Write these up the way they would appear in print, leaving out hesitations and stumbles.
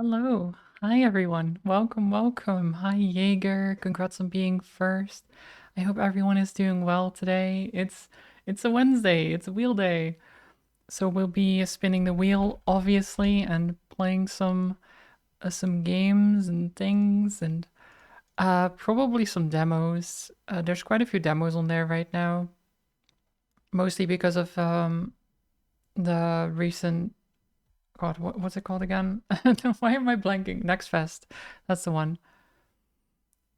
Hello. Hi, everyone. Welcome, welcome. Hi, Jaeger. Congrats on being first. I hope everyone is doing well today. It's a Wednesday. It's a wheel day. So we'll be spinning the wheel, obviously, and playing some games and things, and probably some demos. There's quite a few demos on there right now, mostly because of the recent. God, what's it called again? Why am I blanking? Next Fest. That's the one.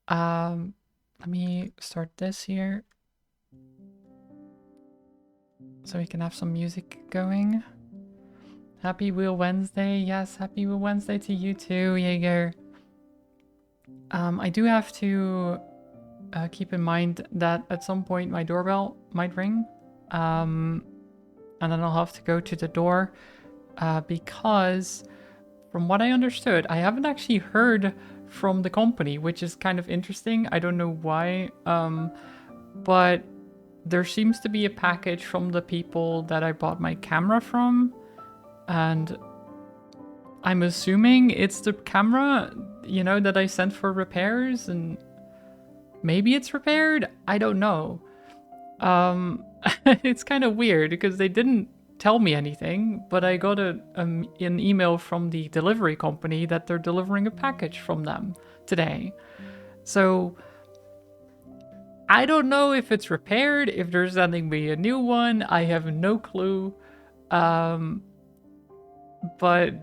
Um, Let me start this here so we can have some music going. Happy Wheel Wednesday. Yes, happy Wheel Wednesday to you too, Jaeger. I do have to keep in mind that at some point my doorbell might ring. And then I'll have to go to the door because from what I understood, I haven't actually heard from the company, which is kind of interesting. I don't know why. But there seems to be a package from the people that I bought my camera from, and I'm assuming it's the camera, that I sent for repairs, and maybe it's repaired. I don't know. It's kind of weird because they didn't tell me anything, but I got an email from the delivery company that they're delivering a package from them today. So I don't know if it's repaired, if they're sending me a new one. I have no clue. Um, but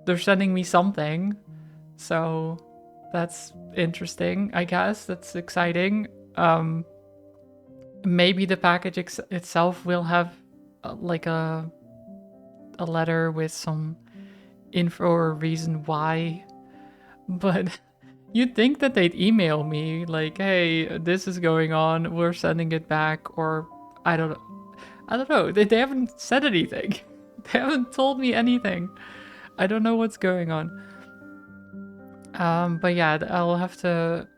they're sending me something. So that's interesting, I guess. That's exciting. Maybe the package itself will have like a letter with some info or reason why. But you'd think that they'd email me like, "Hey, this is going on. We're sending it back," or I don't know. I don't know. They haven't said anything. They haven't told me anything. I don't know what's going on. But yeah, I'll have to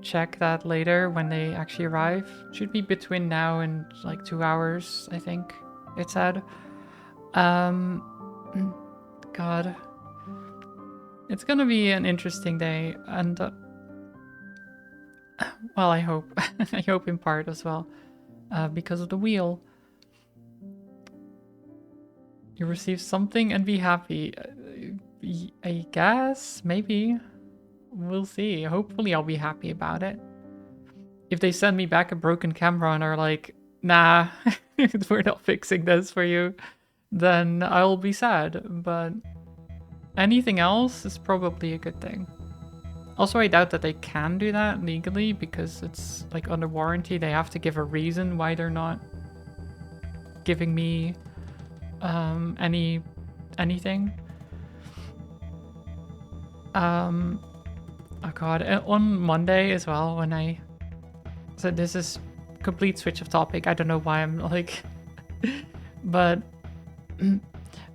check that later when they actually arrive. Should be between now and like 2 hours, I think it said. Um, God, it's gonna be an interesting day, and well, I hope, I hope in part as well, because of the wheel. You receive something and be happy. I guess, maybe. We'll see. Hopefully I'll be happy about it. If they send me back a broken camera and are like, nah, we're not fixing this for you, then I'll be sad. But anything else is probably a good thing. Also, I doubt that they can do that legally because it's like under warranty. They have to give a reason why they're not giving me anything. Oh god, on Monday as well when I so this is complete switch of topic. I don't know why I'm like but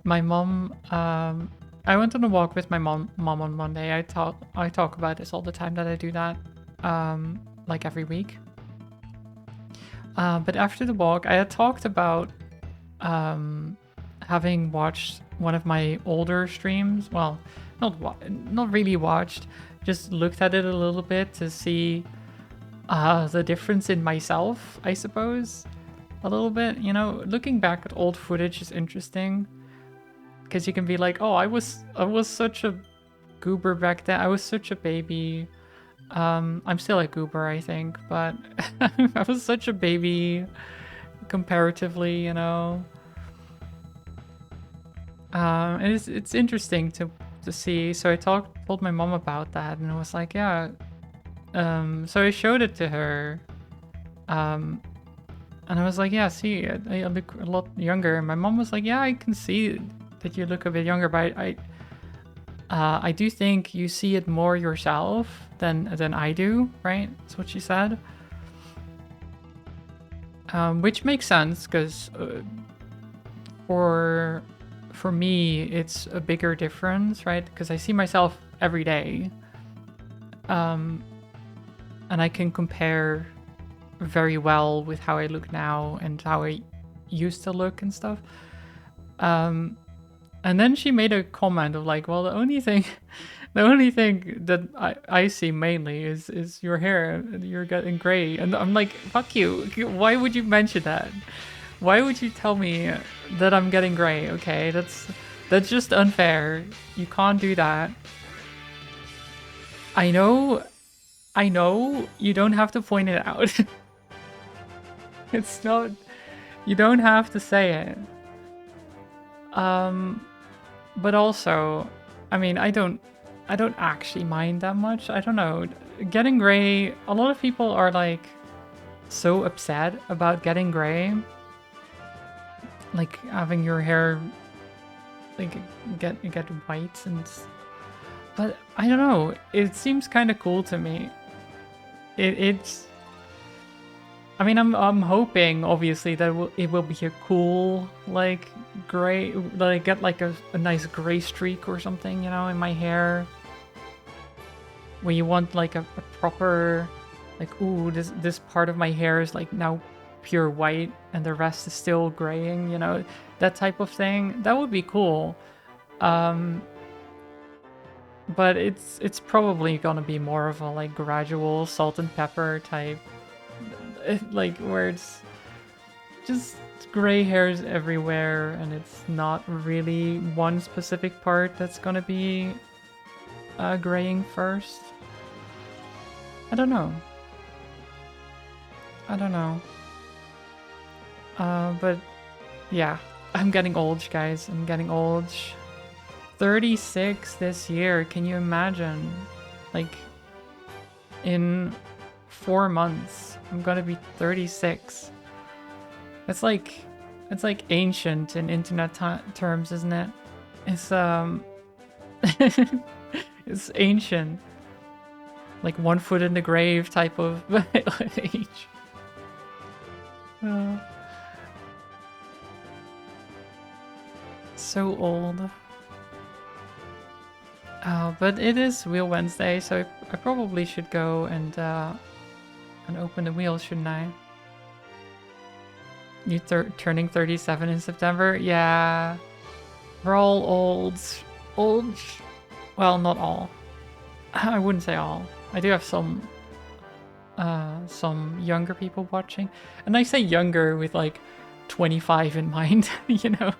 my mom I went on a walk with my mom on Monday. I talk about this all the time that I do that like every week. But after the walk, I had talked about having watched one of my older streams. Well, not really watched, just looked at it a little bit to see the difference in myself, I suppose. A little bit, looking back at old footage is interesting because you can be like, oh, I was such a goober back then. I was such a baby. I'm still a goober, I think, but I was such a baby comparatively, it's interesting to see. So I told my mom about that, and I was like, yeah. So I showed it to her, and I was like, yeah, see, I look a lot younger. And my mom was like, yeah, I can see that you look a bit younger, but I do think you see it more yourself than I do, right? That's what she said. Which makes sense because for me it's a bigger difference, right? Because I see myself every day, and I can compare very well with how I look now and how I used to look and stuff. And then she made a comment of like, well, the only thing that I see mainly is your hair. You're getting gray. And I'm like, fuck you. Why would you mention that? Why would you tell me that I'm getting gray? Okay, that's just unfair. You can't do that. I know you don't have to point it out. It's not, you don't have to say it. But also, I mean, I don't actually mind that much. I don't know. Getting gray, a lot of people are like so upset about getting gray. Like having your hair like get white and, but I don't know. It seems kind of cool to me. It's, I mean, I'm hoping obviously that it will be a cool like gray, like get like a nice gray streak or something, you know, in my hair. Where you want like a proper, like, ooh, this part of my hair is like now pure white and the rest is still graying, you know, that type of thing. That would be cool. But it's probably gonna be more of a like gradual salt and pepper type, like where it's just gray hairs everywhere and it's not really one specific part that's gonna be graying first. I don't know. But yeah, I'm getting old, guys. I'm getting old. 36 this year. Can you imagine? Like, in 4 months, I'm gonna be 36. It's like ancient in internet terms, isn't it? It's it's ancient. Like 1 foot in the grave type of age. So old. But it is Wheel Wednesday, so I probably should go and open the wheel, shouldn't I? You turning 37 in September? Yeah. We're all old. Old. Well, not all. I wouldn't say all. I do have some younger people watching. And I say younger with like 25 in mind, you know?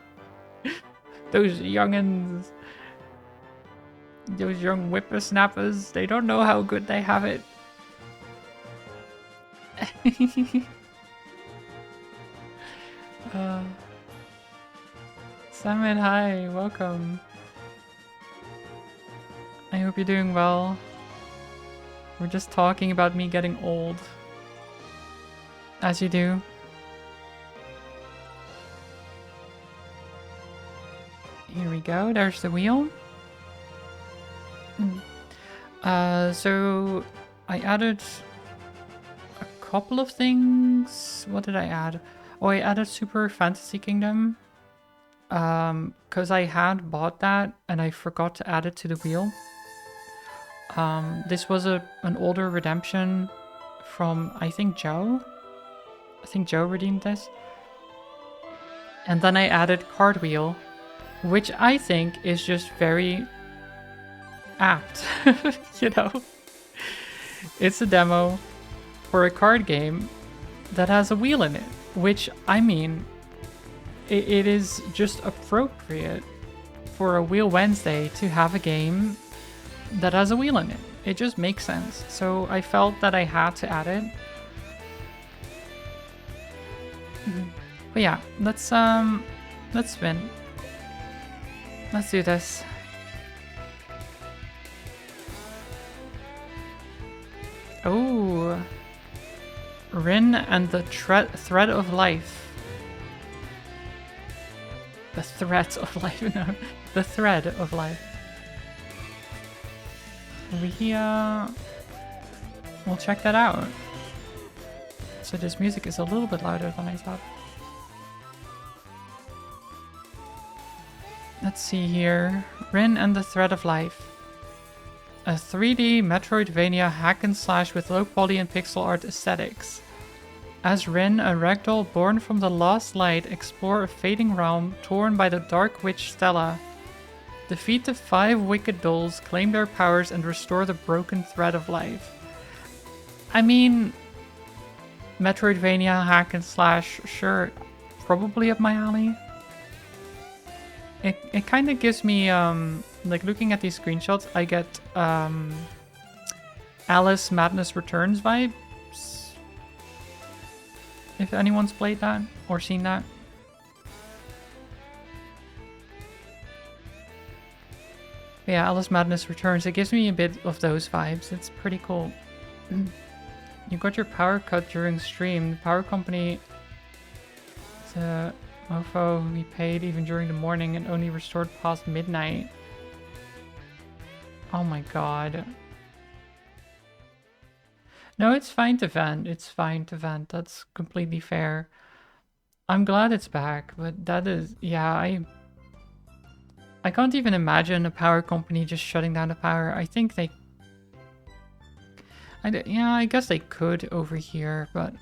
Those youngins. Those young whippersnappers, they don't know how good they have it. Salmon, hi, welcome. I hope you're doing well. We're just talking about me getting old. As you do. Here we go, there's the wheel. So I added a couple of things. What did I add? Oh, I added Super Fantasy Kingdom. Because I had bought that and I forgot to add it to the wheel. This was an older redemption from, I think, Joe. I think Joe redeemed this. And then I added Card Wheel, which I think is just very apt, you know? It's a demo for a card game that has a wheel in it, which, I mean, it is just appropriate for a Wheel Wednesday to have a game that has a wheel in it. It just makes sense. So I felt that I had to add it. But yeah, let's spin. Let's do this. Oh, Rin and the thread of life. The threat of life, no, the thread of life. We'll check that out. So this music is a little bit louder than I thought. Let's see here. Rin and the thread of life. A 3D Metroidvania hack and slash with low poly and pixel art aesthetics. As Rin, a ragdoll born from the lost light, explore a fading realm torn by the dark witch Stella Defeat the 5 wicked dolls, claim their powers, and restore the broken thread of life. I mean, Metroidvania, hack and slash, sure, probably up my alley. It kind of gives me, like looking at these screenshots, I get Alice Madness Returns vibes. If anyone's played that or seen that. Yeah, Alice Madness Returns. It gives me a bit of those vibes. It's pretty cool. You got your power cut during stream. The power company, the mofo we paid even during the morning and only restored past midnight. Oh my god. No, it's fine to vent. It's fine to vent. That's completely fair. I'm glad it's back, but that is... Yeah, I can't even imagine a power company just shutting down the power. I think they... Yeah, I guess they could over here, but...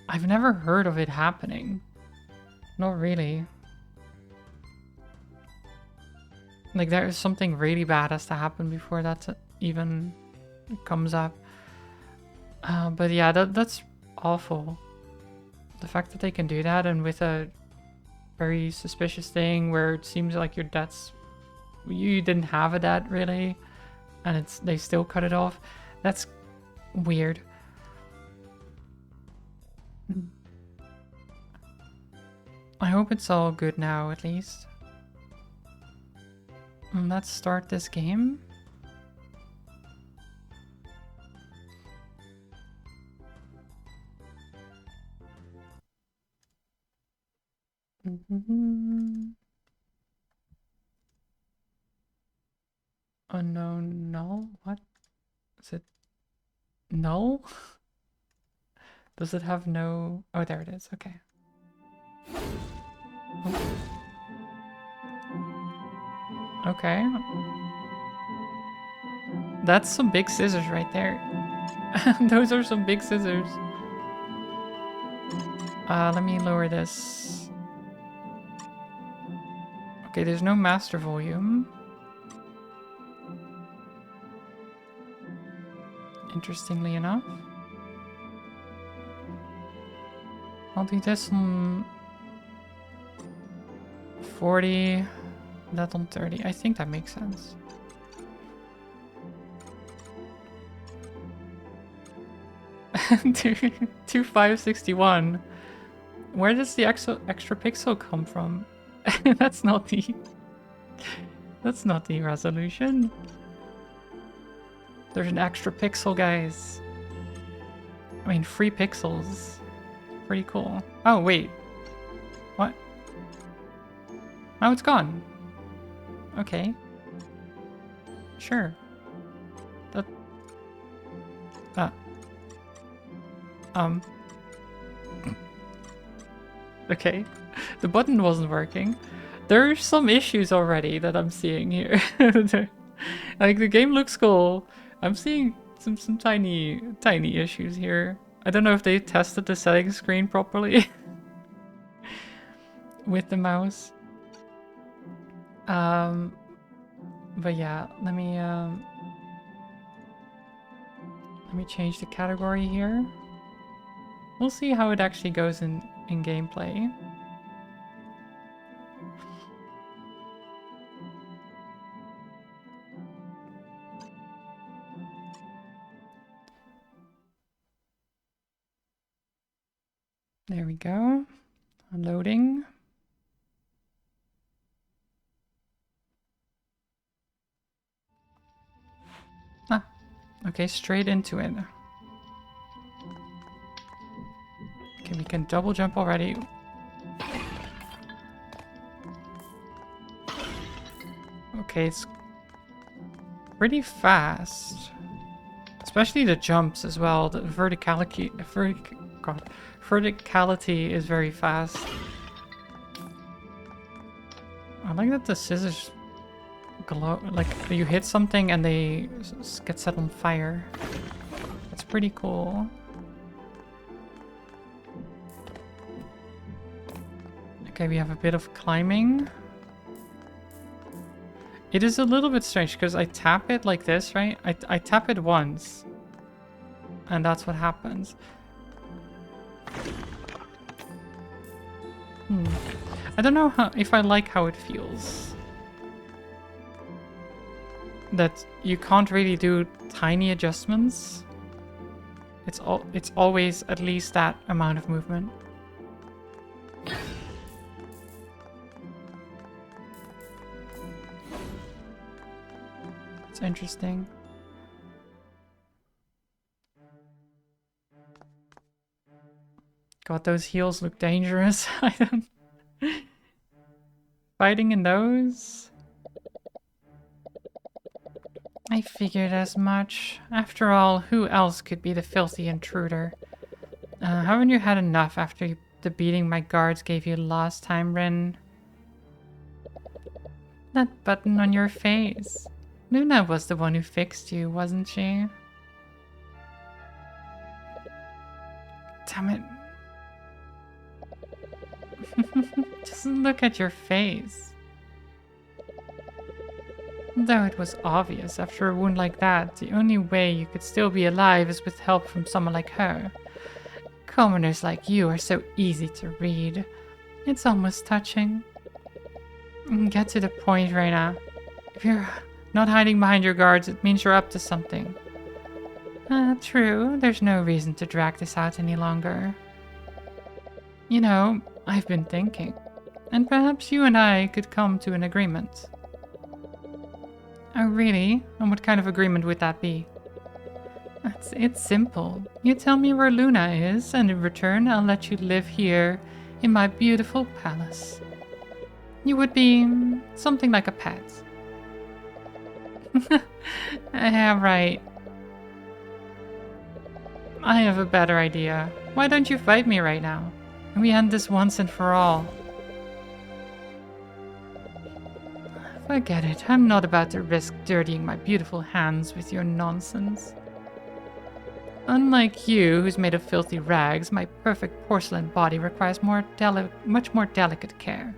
I've never heard of it happening. Not really. Like, there is something really bad has to happen before that even comes up. But yeah, that's awful. The fact that they can do that, and with a very suspicious thing where it seems like your debts... You didn't have a debt, really. And they still cut it off. That's weird. I hope it's all good now, at least. Let's start this game. Unknown null? What? Is it null? Does it have no... Oh, there it is. Okay. Oh. Okay. That's some big scissors right there. Those are some big scissors. Let me lower this. Okay, there's no master volume. Interestingly enough. I'll do this on 40, that on 30. I think that makes sense. to 561. Where does the extra pixel come from? That's not the resolution. There's an extra pixel, guys. I mean, 3 pixels. Pretty cool. Oh, wait. What? Oh, it's gone. Okay. Sure. That... Okay. The button wasn't working. There's some issues already that I'm seeing here. Like, the game looks cool. I'm seeing some tiny issues here. I don't know if they tested the settings screen properly with the mouse. But yeah, let me change the category here. We'll see how it actually goes in gameplay. There we go. Loading. Ah, okay, straight into it. Okay, we can double jump already. Okay, it's pretty fast. Especially the jumps as well. The verticality is very fast. I like that the scissors glow, like you hit something and they get set on fire. That's pretty cool. Okay, we have a bit of climbing. It is a little bit strange because I tap it like this, right? I tap it once. And that's what happens. I don't know if I like how it feels. That you can't really do tiny adjustments. It's always at least that amount of movement. It's interesting. God, those heels look dangerous. I don't... Fighting in those? I figured as much. After all, who else could be the filthy intruder? Haven't you had enough after the beating my guards gave you last time, Rin? That button on your face. Luna was the one who fixed you, wasn't she? Damn it. Just look at your face. Though it was obvious after a wound like that, the only way you could still be alive is with help from someone like her. Commoners like you are so easy to read. It's almost touching. Get to the point, Reina. If you're not hiding behind your guards, it means you're up to something. True. There's no reason to drag this out any longer. You know, I've been thinking, and perhaps you and I could come to an agreement. Oh, really? And what kind of agreement would that be? It's simple. You tell me where Luna is, and in return I'll let you live here in my beautiful palace. You would be something like a pet. Yeah, right. I have a better idea. Why don't you fight me right now? And we end this once and for all. Forget it. I'm not about to risk dirtying my beautiful hands with your nonsense. Unlike you, who's made of filthy rags, my perfect porcelain body requires much more delicate care.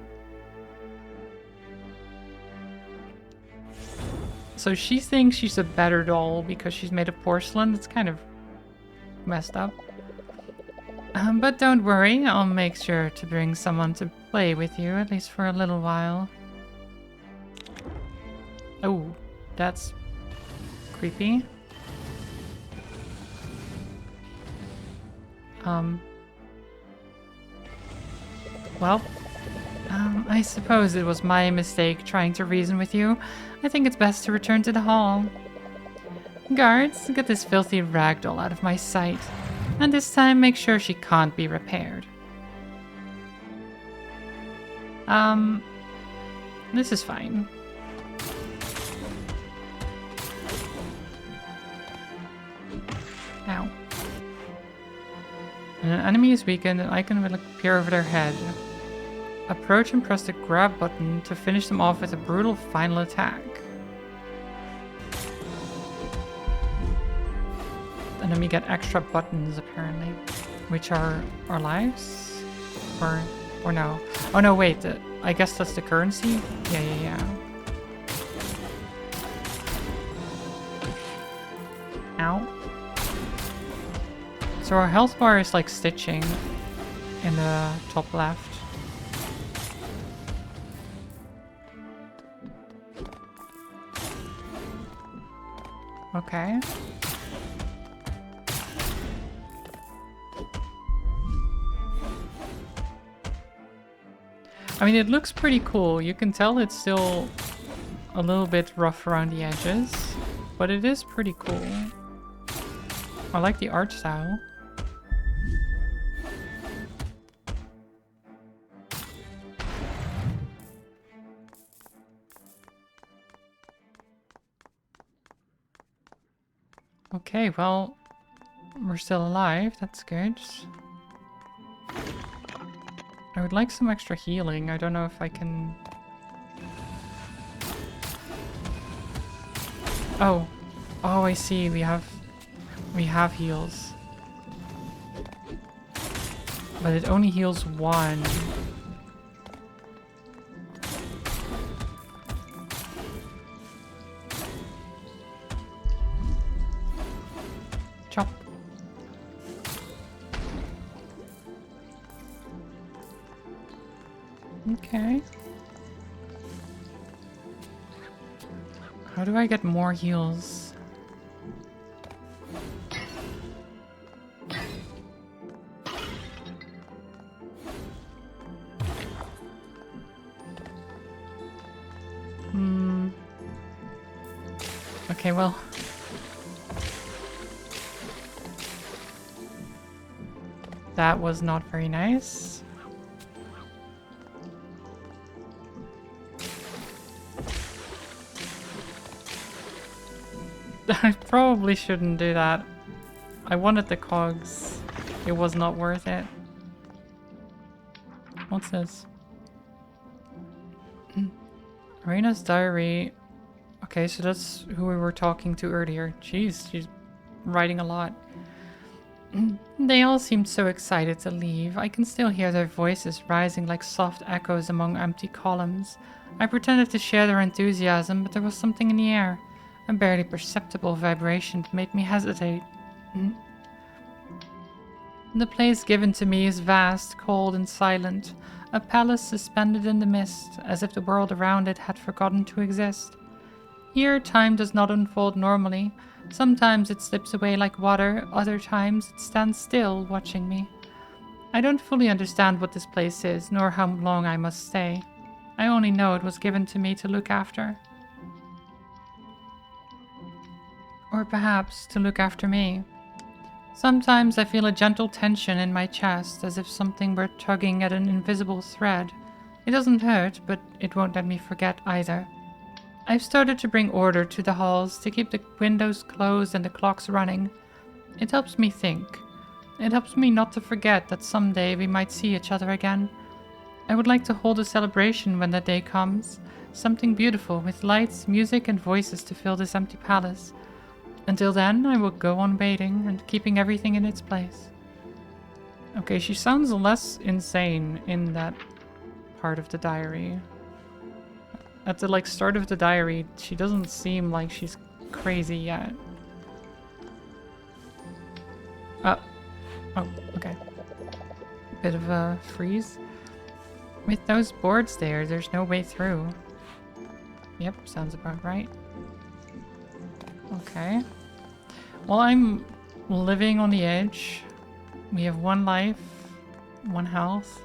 So she thinks she's a better doll because she's made of porcelain. It's kind of messed up. But don't worry, I'll make sure to bring someone to play with you, at least for a little while. Oh, that's creepy. Well, I suppose it was my mistake trying to reason with you. I think it's best to return to the hall. Guards, get this filthy ragdoll out of my sight. And this time, make sure she can't be repaired. This is fine. Ow. When an enemy is weakened, an icon will appear over their head. Approach and press the grab button to finish them off with a brutal final attack. And then we get extra buttons apparently, which are our lives, or no? Oh no, wait. I guess that's the currency. Yeah. Ow. So our health bar is like stitching in the top left. Okay. I mean, it looks pretty cool. You can tell it's still a little bit rough around the edges, but it is pretty cool. I like the art style. Okay, well, we're still alive. That's good. I would like some extra healing. I don't know if I can... Oh. Oh, I see. We have heals. But it only heals one. Chop. Okay. How do I get more heals? Okay, well. That was not very nice. I probably shouldn't do that. I wanted the cogs. It was not worth it. What's this? Arena's diary. Okay, so that's who we were talking to earlier. Jeez, she's writing a lot. They all seemed so excited to leave. I can still hear their voices rising like soft echoes among empty columns. I pretended to share their enthusiasm, but there was something in the air. A barely perceptible vibration that made me hesitate. The place given to me is vast, cold, and silent. A palace suspended in the mist, as if the world around it had forgotten to exist. Here, time does not unfold normally. Sometimes it slips away like water, other times it stands still, watching me. I don't fully understand what this place is, nor how long I must stay. I only know it was given to me to look after. Or perhaps to look after me. Sometimes I feel a gentle tension in my chest, as if something were tugging at an invisible thread. It doesn't hurt, but it won't let me forget either. I've started to bring order to the halls, to keep the windows closed and the clocks running. It helps me think. It helps me not to forget that someday we might see each other again. I would like to hold a celebration when that day comes. Something beautiful, with lights, music, and voices to fill this empty palace. Until then, I will go on waiting and keeping everything in its place. Okay, she sounds less insane in that part of the diary. At the start of the diary, she doesn't seem like she's crazy yet. Oh, okay. Bit of a freeze. With those boards there's no way through. Yep, sounds about right. Okay. Well, I'm living on the edge. We have one life, one health,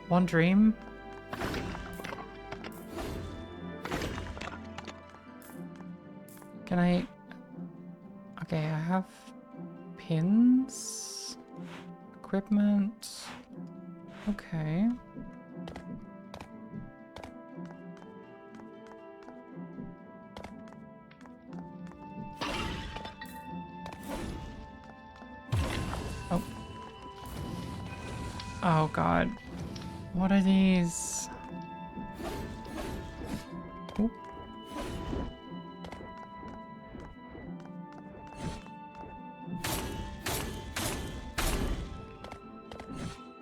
one dream. Can I... Okay, I have pins, equipment. Okay. Oh. Oh god. What are these? Oop.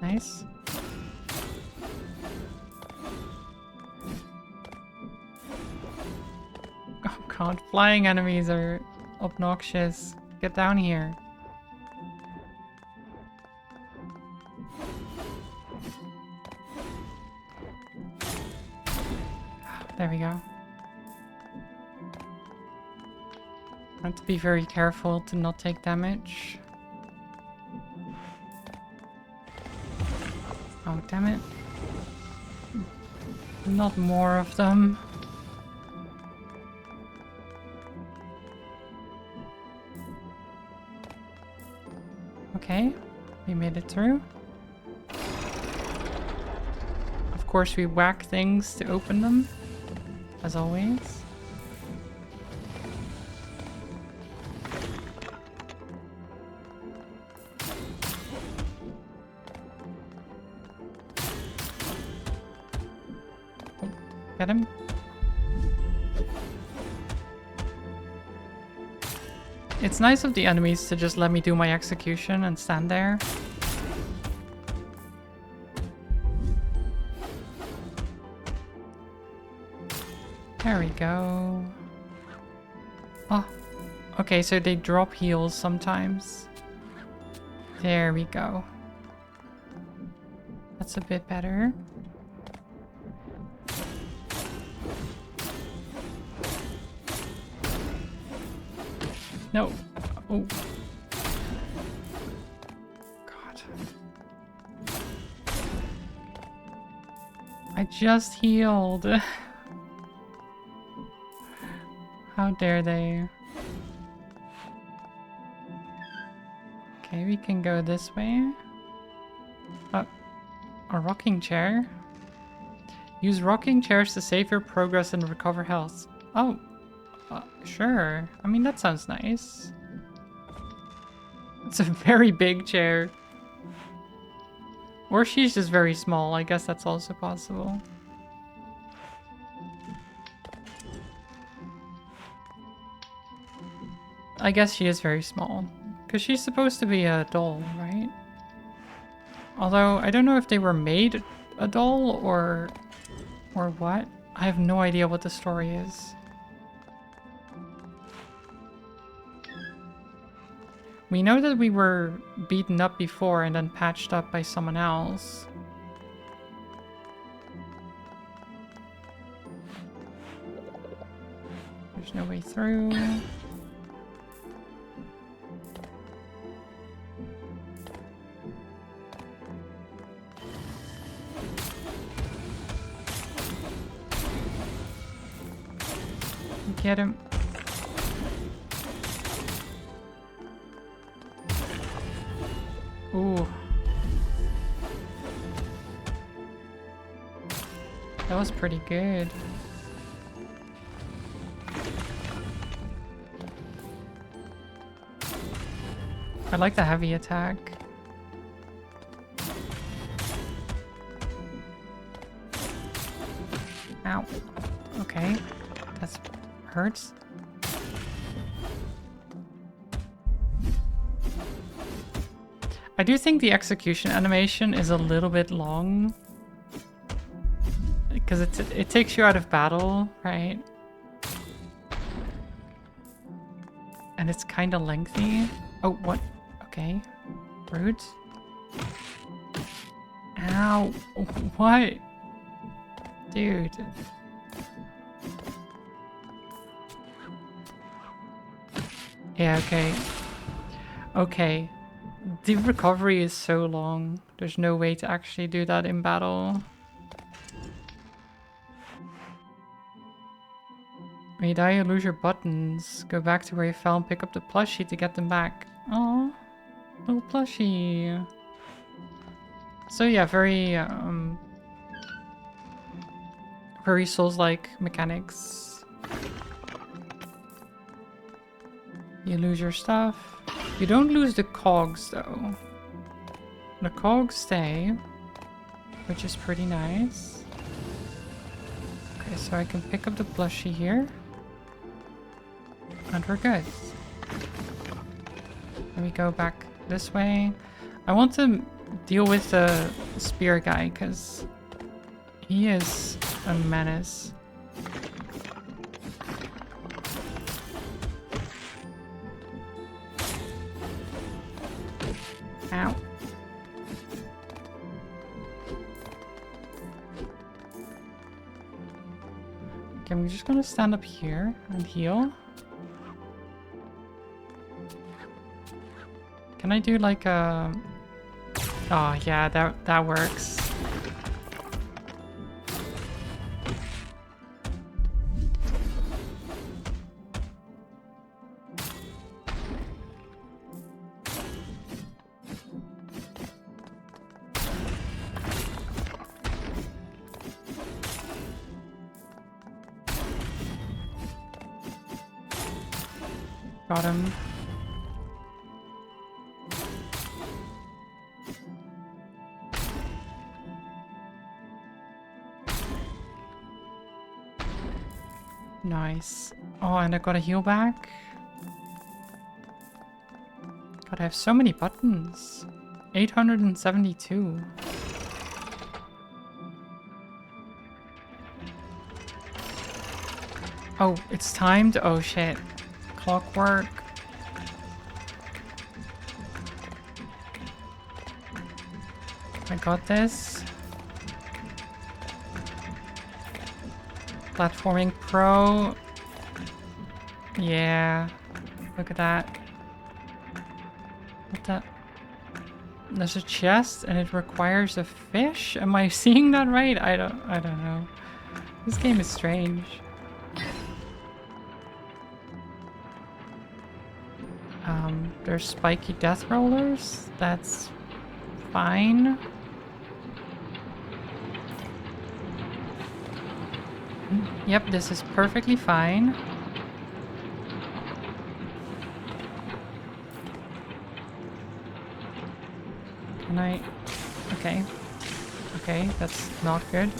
Nice. Oh god, flying enemies are obnoxious. Get down here. There we go. I have to be very careful to not take damage. Oh, damn it. Not more of them. Okay, we made it through. Of course, we whack things to open them, as always. Oh, get him. It's nice of the enemies to just let me do my execution and stand there. There we go. Oh, Okay, so they drop heals sometimes. There we go. That's a bit better. No. Oh. God. I just healed. How dare they? Okay, we can go this way. A rocking chair? Use rocking chairs to save your progress and recover health. Oh, sure. I mean, that sounds nice. It's a very big chair. Or she's just very small. I guess that's also possible. I guess she is very small. Because she's supposed to be a doll, right? Although, I don't know if they were made a doll or what. I have no idea what the story is. We know that we were beaten up before and then patched up by someone else. There's no way through. Get him. Ooh. That was pretty good. I like the heavy attack. Ow. Okay. That's hurts. I do think the execution animation is a little bit long. Because it takes you out of battle, right? And it's kind of lengthy. Oh, what? Okay. Rude. Ow. What? Dude. Yeah, okay. Okay. The recovery is so long. There's no way to actually do that in battle. When you die, you lose your buttons. Go back to where you fell and pick up the plushie to get them back. Oh, little plushie. So yeah, very Souls-like mechanics. You lose your stuff. You don't lose the cogs though. The cogs stay, which is pretty nice. Okay, so I can pick up the plushie here. And we're good. Let me go back this way. I want to deal with the spear guy because he is a menace. Ow. Okay, I'm just gonna stand up here and heal. Can I do like a... Oh yeah, that works. Got him. Nice. Oh, and I got a heal back. God, I have so many buttons. 872. Oh, it's timed? Oh shit. Clockwork. I got this. Platforming Pro. Yeah. Look at that. What the? There's a chest and it requires a fish? Am I seeing that right? I don't know. This game is strange. There's spiky death rollers. That's fine. Yep, this is perfectly fine. Can I... Okay. Okay, that's not good.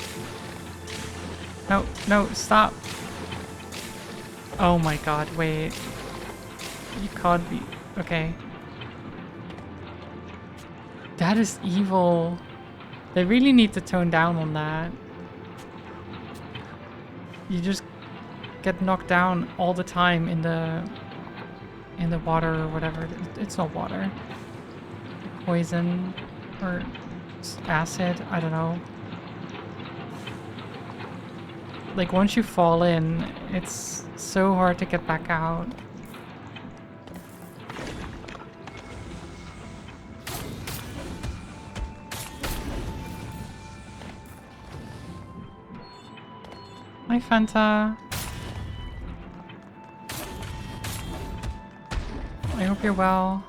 No, no, stop! Oh my god, wait. You can't be... Okay. That is evil. They really need to tone down on that. You just get knocked down all the time in the water or whatever. It's not water. Poison or acid, I don't know. Like once you fall in, it's so hard to get back out. Hi Fanta. I hope you're well.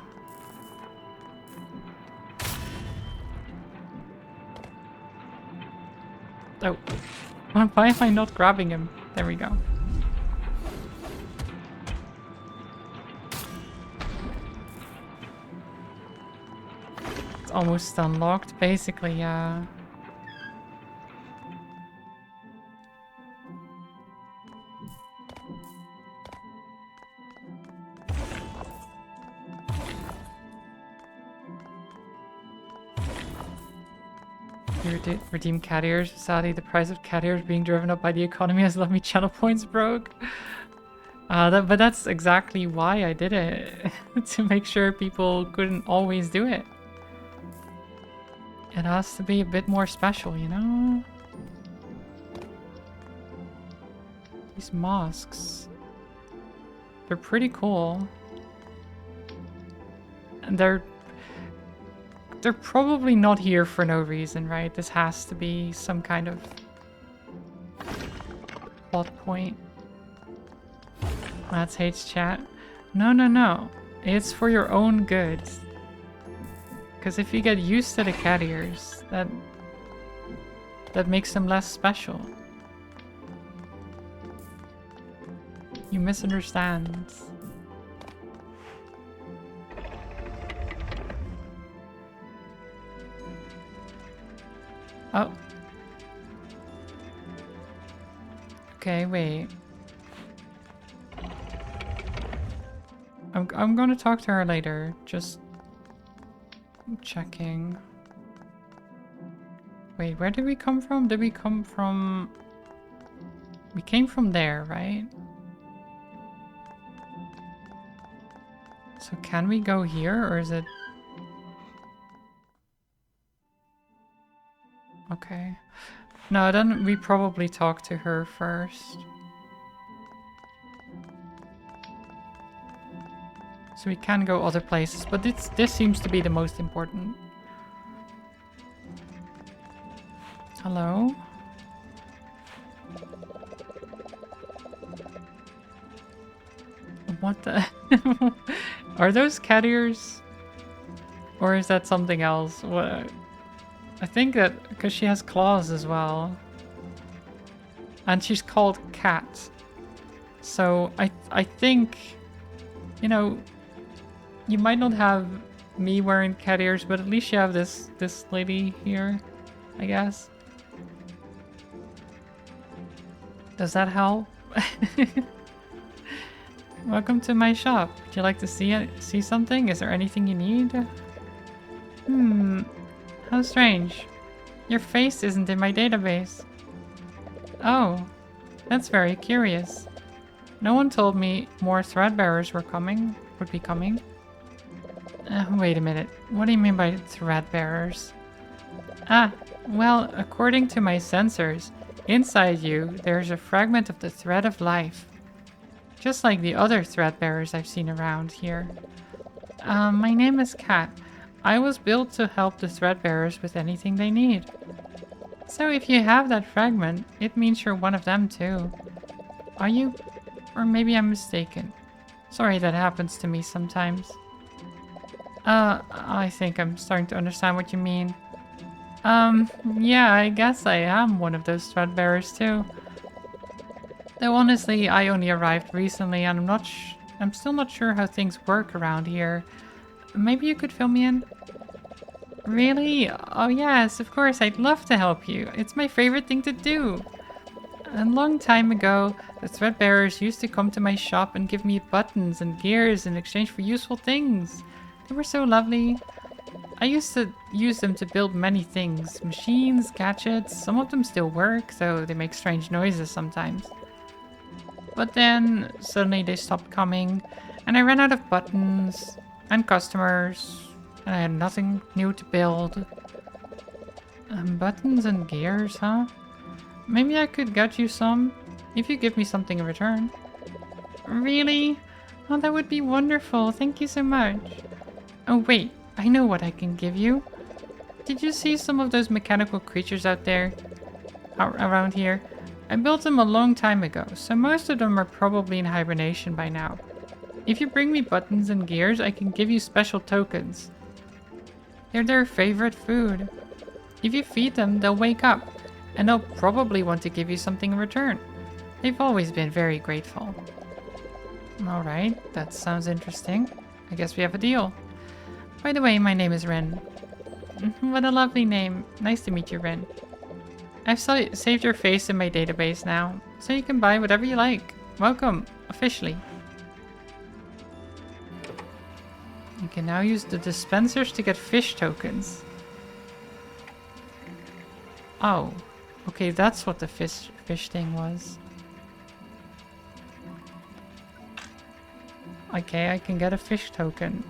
Oh. Why am I not grabbing him? There we go. It's almost unlocked, basically, yeah. Redeem cat ears. Sadly, the price of cat ears being driven up by the economy has left me channel points broke. But that's exactly why I did it. To make sure people couldn't always do it. It has to be a bit more special, you know? These mosques. They're pretty cool. And they're probably not here for no reason, right? This has to be some kind of plot point. That's hates chat. No, no, no. It's for your own good. Because if you get used to the cat ears, that makes them less special. You misunderstand. Oh. Okay, wait. I'm gonna talk to her later. Just checking. Wait, where did we come from? Did we come from... We came from there, right? So can we go here, or is it... Okay. No, then we probably talk to her first. So we can go other places, but this seems to be the most important. Hello? What the... Are those cat ears? Or is that something else? What? I think that... Because she has claws as well. And she's called Cat. So I think... You know... You might not have me wearing cat ears, but at least you have this lady here, I guess. Does that help? Welcome to my shop. Would you like to see something? Is there anything you need? How strange. Your face isn't in my database. Oh, that's very curious. No one told me more threadbearers would be coming. Wait a minute. What do you mean by threadbearers? Ah, well, according to my sensors, inside you, there's a fragment of the thread of life. Just like the other thread bearers I've seen around here. My name is Kat. I was built to help the thread bearers with anything they need. So if you have that fragment, it means you're one of them too. Are you? Or maybe I'm mistaken. Sorry that happens to me sometimes. I think I'm starting to understand what you mean. Yeah, I guess I am one of those thread bearers too. Though honestly, I only arrived recently and I'm still not sure how things work around here. Maybe you could fill me in? Really? Oh yes, of course, I'd love to help you. It's my favorite thing to do. A long time ago, the threadbearers used to come to my shop and give me buttons and gears in exchange for useful things. They were so lovely. I used to use them to build many things. Machines, gadgets, some of them still work, though they make strange noises sometimes. But then, suddenly they stopped coming, and I ran out of buttons, and customers, and I had nothing new to build. Buttons and gears, huh? Maybe I could get you some, if you give me something in return. Really? Oh, that would be wonderful. Thank you so much. Oh wait, I know what I can give you. Did you see some of those mechanical creatures out there? Around here? I built them a long time ago, so most of them are probably in hibernation by now. If you bring me buttons and gears, I can give you special tokens. They're their favorite food. If you feed them, they'll wake up, and they'll probably want to give you something in return. They've always been very grateful. Alright, that sounds interesting. I guess we have a deal. By the way, my name is Ren. What a lovely name. Nice to meet you, Ren. I've saved your face in my database now, so you can buy whatever you like. Welcome, officially. You can now use the dispensers to get fish tokens. Oh, okay, that's what the fish thing was. Okay, I can get a fish token.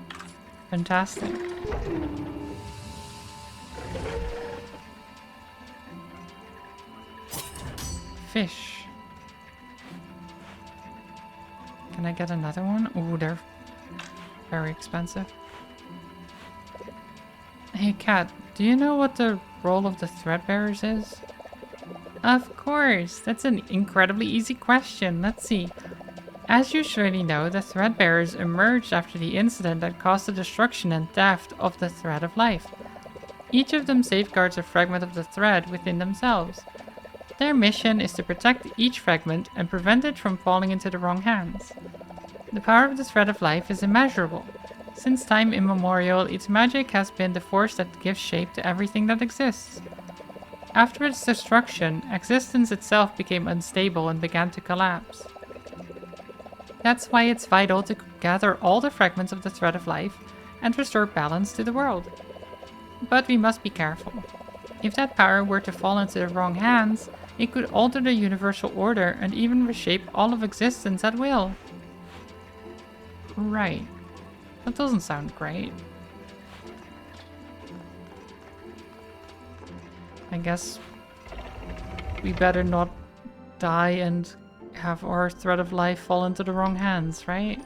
Fantastic. Fish. Can I get another one? Ooh, they're very expensive. Hey Kat, do you know what the role of the threadbearers is? Of course, that's an incredibly easy question. Let's see. As you surely know, the threadbearers emerged after the incident that caused the destruction and theft of the thread of life. Each of them safeguards a fragment of the thread within themselves. Their mission is to protect each fragment and prevent it from falling into the wrong hands. The power of the thread of life is immeasurable. Since time immemorial, its magic has been the force that gives shape to everything that exists. After its destruction, existence itself became unstable and began to collapse. That's why it's vital to gather all the fragments of the thread of life and restore balance to the world. But we must be careful. If that power were to fall into the wrong hands, it could alter the universal order and even reshape all of existence at will. Right. That doesn't sound great. I guess we better not die and have our thread of life fall into the wrong hands, right?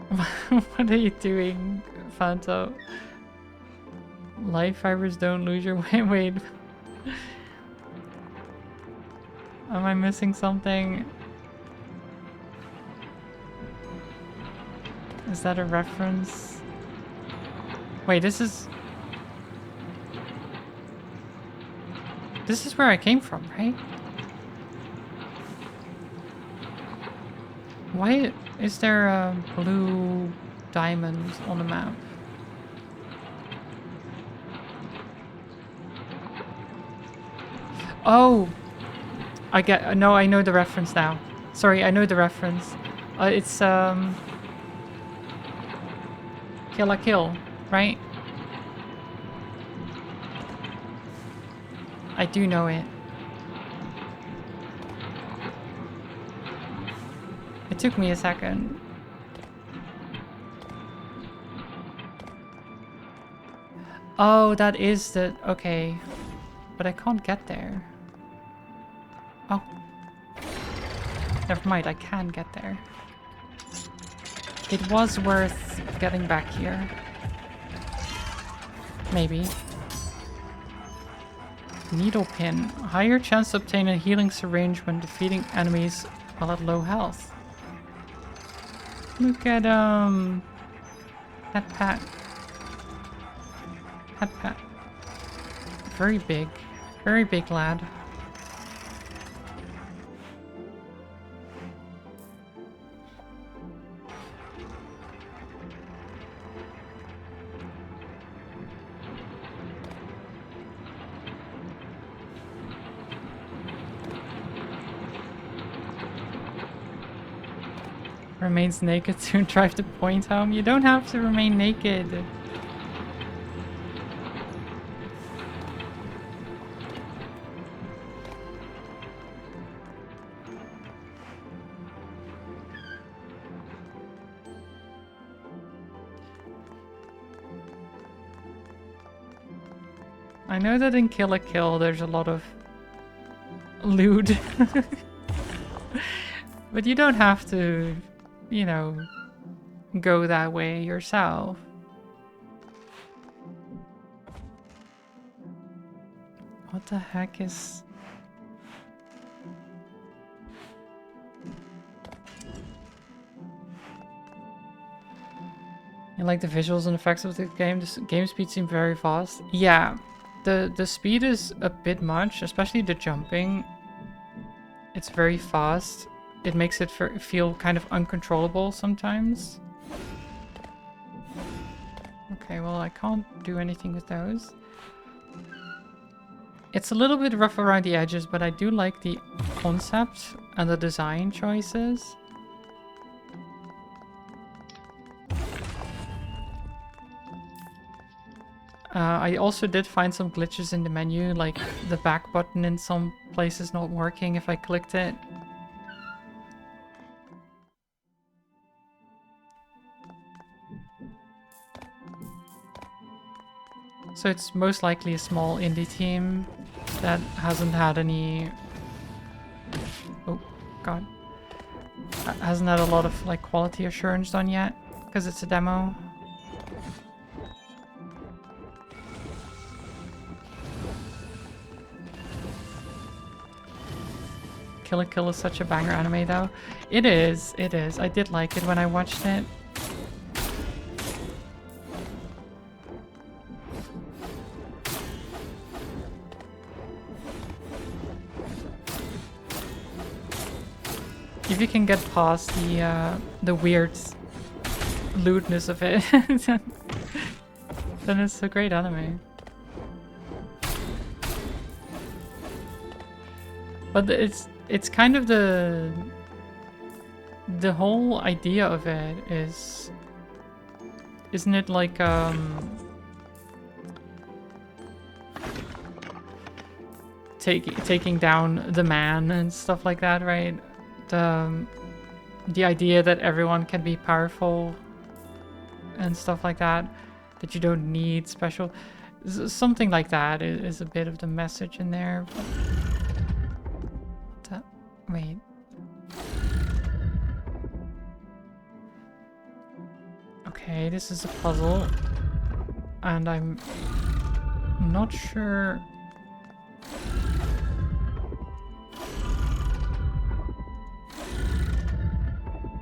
What are you doing, Fanto? Life fibers don't lose your way. Wait. Am I missing something? Is that a reference? Wait, this is where I came from, right? Why is there a blue diamond on the map? Oh! No, I know the reference now. Sorry, I know the reference. It's, Kill la Kill, right? I do know it. It took me a second. Oh, that is the... Okay. But I can't get there. Oh. Never mind, I can get there. It was worth getting back here. Maybe. Needle pin. Higher chance to obtain a healing syringe when defeating enemies while at low health. Look at, Pat Pat. Pat Pat. Very big. Very big lad. Remains naked to drive the point home. You don't have to remain naked. I know that in Kill la Kill there's a lot of loot. But you don't have to, you know, go that way yourself. What the heck is... You like the visuals and effects of the game? The game speed seems very fast. Yeah, the speed is a bit much, especially the jumping. It's very fast. It makes it feel kind of uncontrollable sometimes. Okay, well I can't do anything with those. It's a little bit rough around the edges, but I do like the concept and the design choices. I also did find some glitches in the menu, like the back button in some places not working if I clicked it. So it's most likely a small indie team that hasn't had any... Oh, God. Hasn't had a lot of like quality assurance done yet, because it's a demo. Kill la Kill is such a banger anime though. It is, it is. I did like it when I watched it. If you can get past the weird lewdness of it, then it's a great anime. But it's kind of the whole idea of it is, isn't it like taking down the man and stuff like that, right? The idea that everyone can be powerful and stuff like that, that you don't need special, something like that is a bit of the message in there. But wait. Okay, this is a puzzle, and I'm not sure.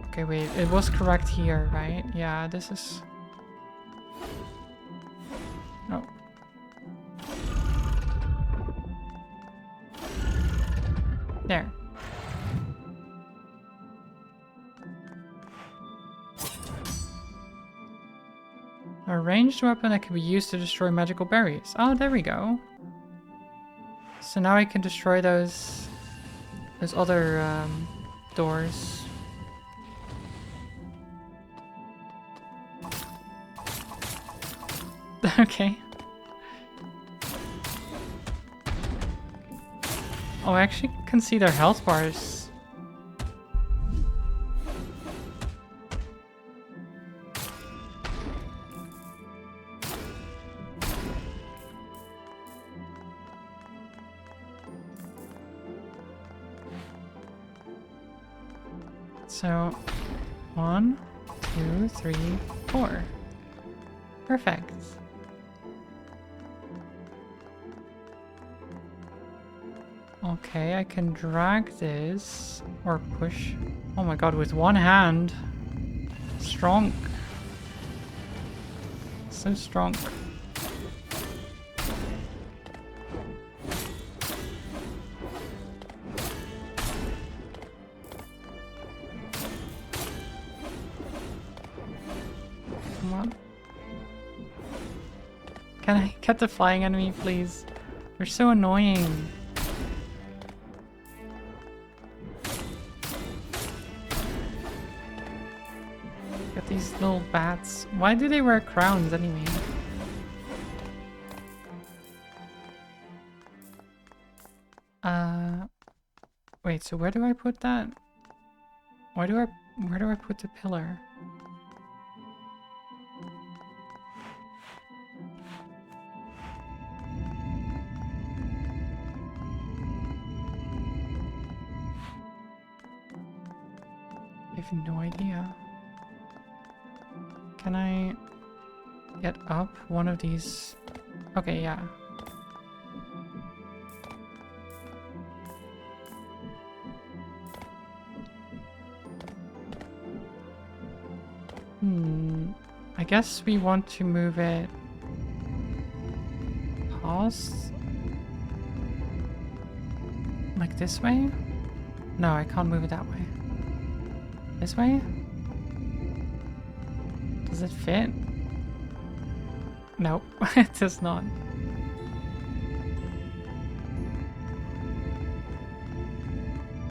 Okay, wait, it was correct here, right? Yeah, this is... No. There. A ranged weapon that can be used to destroy magical berries. Oh, there we go. So now I can destroy those other doors. Okay. Oh, I actually can see their health bars. So 1, 2, 3, 4. Perfect. Okay, I can drag this or push. Oh my god, with one hand. Strong. So strong. Come on. Can I get the flying enemy, please? They're so annoying. Get these little bats. Why do they wear crowns anyway? Wait, so where do I put that? Where do I put the pillar? I have no idea. Can I get up one of these? Okay, yeah. I guess we want to move it past, like this way? No, I can't move it that way. This way? Does it fit? Nope, it does not.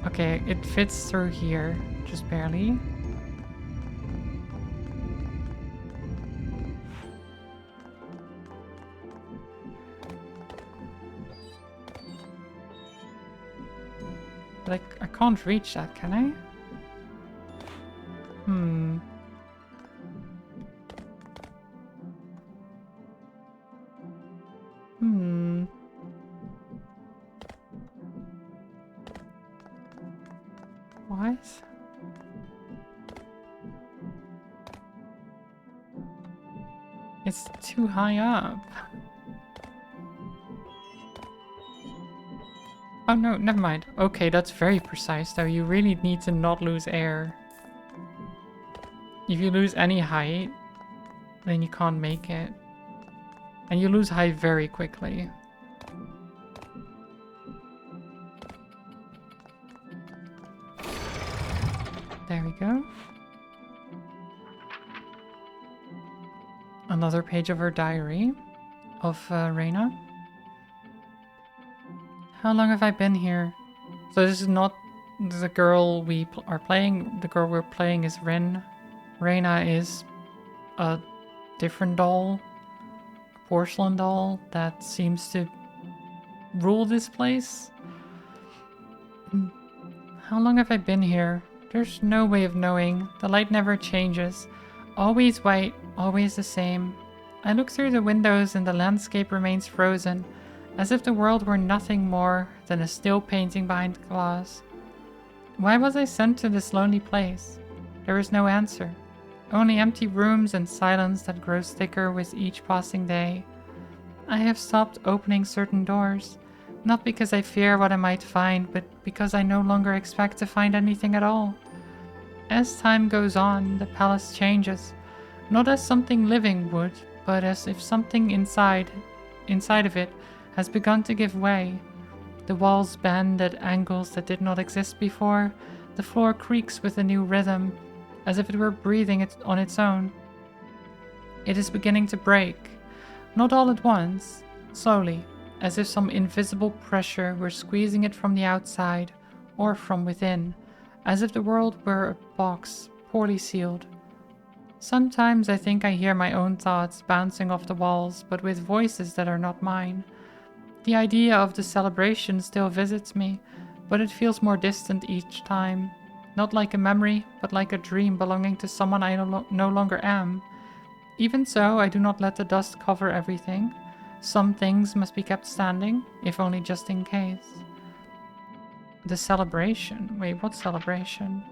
Okay, it fits through here, just barely. But I can't reach that, can I? What? It's too high up. Oh no, never mind. Okay, that's very precise though. You really need to not lose air. If you lose any height, then you can't make it. And you lose height very quickly. There we go. Another page of her diary of Reyna. How long have I been here? So this is not the girl we are playing. The girl we're playing is Rin. Reyna is a different doll. A porcelain doll that seems to rule this place. How long have I been here? There's no way of knowing. The light never changes. Always white, always the same. I look through the windows and the landscape remains frozen, as if the world were nothing more than a still painting behind glass. Why was I sent to this lonely place? There is no answer. Only empty rooms and silence that grows thicker with each passing day. I have stopped opening certain doors, not because I fear what I might find, but because I no longer expect to find anything at all. As time goes on, the palace changes, not as something living would, but as if something inside of it has begun to give way. The walls bend at angles that did not exist before. The floor creaks with a new rhythm, as if it were breathing on its own. It is beginning to break, not all at once, slowly, as if some invisible pressure were squeezing it from the outside or from within, as if the world were a box, poorly sealed. Sometimes I think I hear my own thoughts bouncing off the walls, but with voices that are not mine. The idea of the celebration still visits me, but it feels more distant each time. Not like a memory, but like a dream belonging to someone I no longer am. Even so, I do not let the dust cover everything. Some things must be kept standing, if only just in case. The celebration? Wait, what celebration?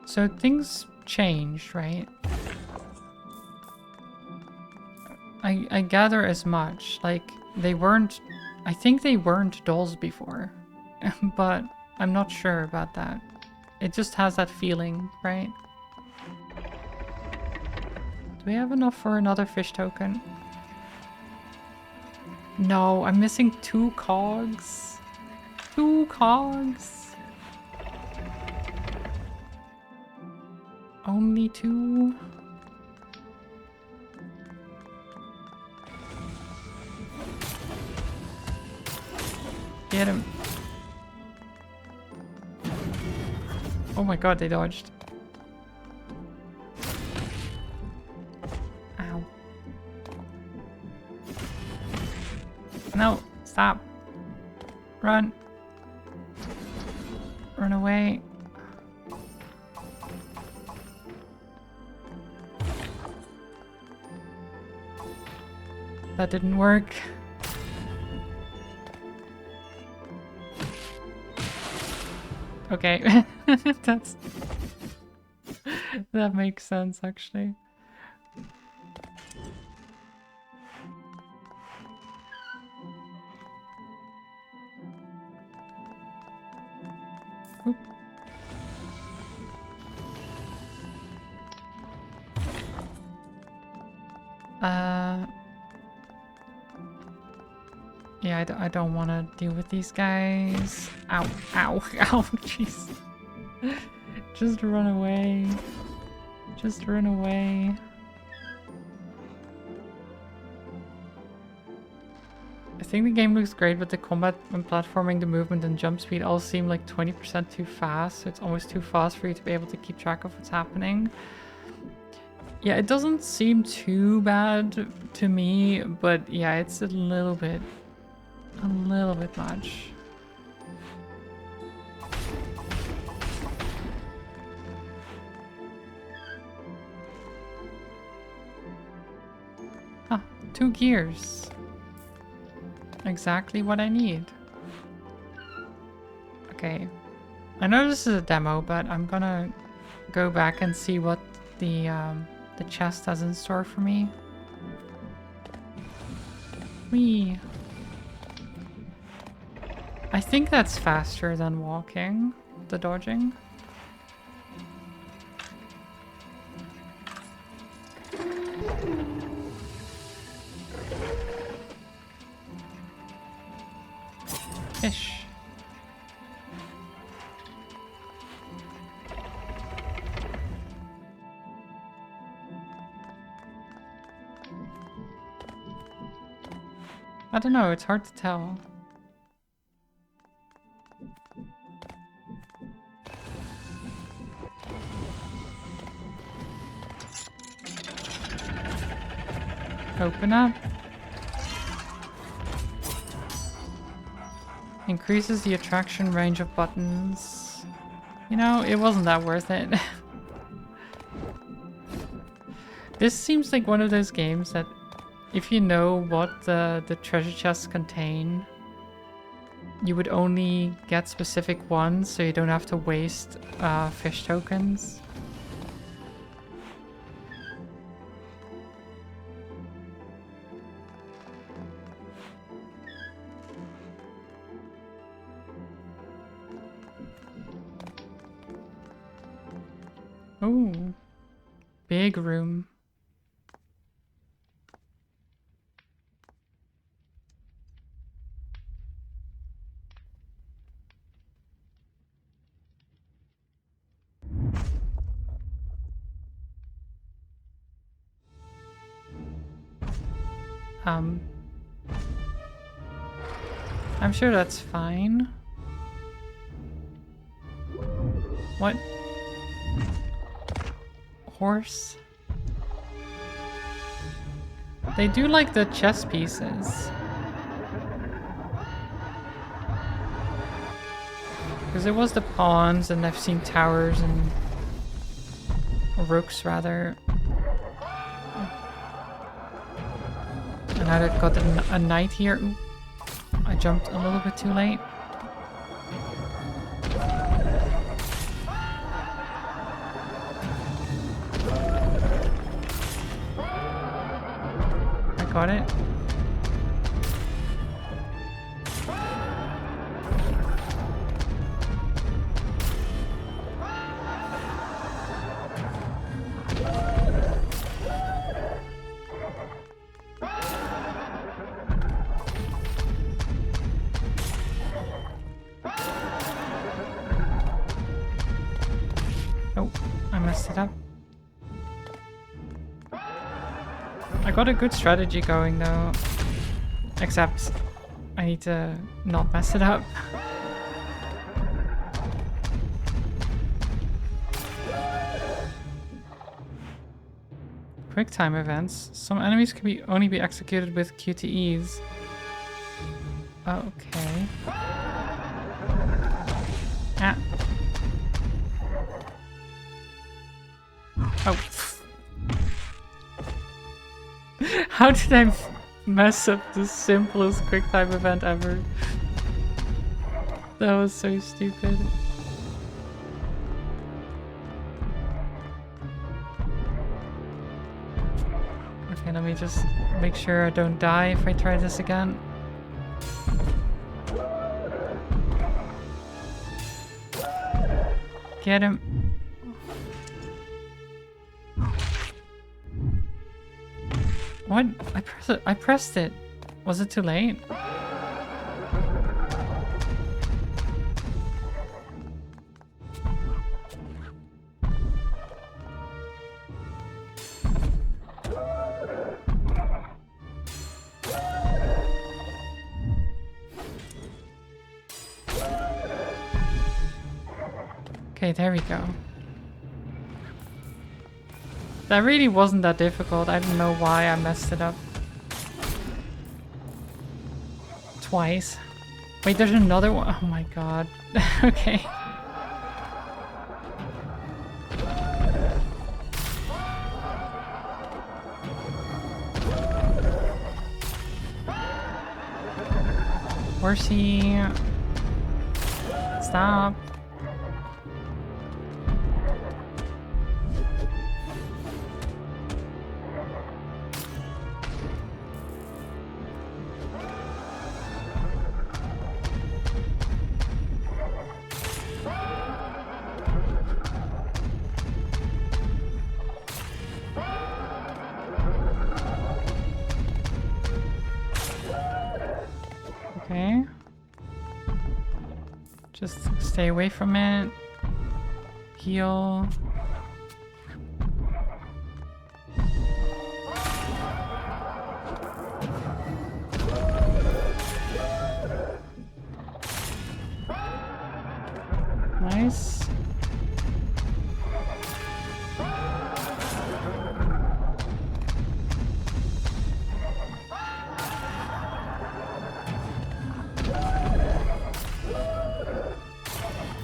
So things changed, right? I gather as much. Like, they weren't... I think they weren't dolls before. But I'm not sure about that. It just has that feeling, right? Do we have enough for another fish token? No, I'm missing 2 cogs. 2 cogs. Only 2. Get him. Oh my god, they dodged. Ow. No, stop. Run. Run away. That didn't work. Okay. That's... that makes sense, actually. Oop. Yeah, I don't want to deal with these guys. Ow, ow, ow, jeez. Just run away. Just run away. I think the game looks great, but the combat and platforming, the movement and jump speed all seem like 20% too fast, so it's almost too fast for you to be able to keep track of what's happening. Yeah, it doesn't seem too bad to me, but yeah, it's a little bit much. Huh, 2 gears. Exactly what I need. Okay. I know this is a demo, but I'm gonna go back and see what the chest has in store for me. Whee! I think that's faster than walking, the dodging. Fish. I don't know, it's hard to tell. Open up. Increases the attraction range of buttons. You know, it wasn't that worth it. This seems like one of those games that if you know what the treasure chests contain, you would only get specific ones, so you don't have to waste fish tokens. Oh, big room. I'm sure that's fine. What? Horse? They do like the chess pieces. Because there was the pawns, and I've seen towers and rooks rather. And I've got a knight here. Ooh, I jumped a little bit too late. got it. Oh, I messed it up. I got a good strategy going though, except I need to not mess it up. Quick time events. Some enemies can only be executed with QTEs. Okay. Ah. Oh. How did I mess up the simplest quick time event ever? That was so stupid. Okay, let me just make sure I don't die if I try this again. Get him. What? I pressed it. Was it too late? Okay, there we go. That really wasn't that difficult. I don't know why I messed it up. Twice. Wait, there's another one. Oh my god. Okay. Horsey. Stop. Okay. Just stay away from it. Heal. Nice.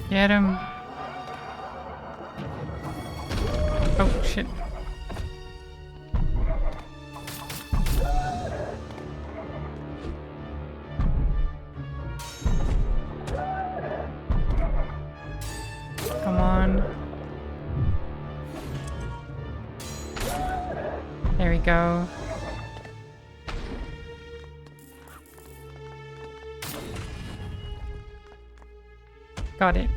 Get him. Oh, shit. Come on. There we go. Got it.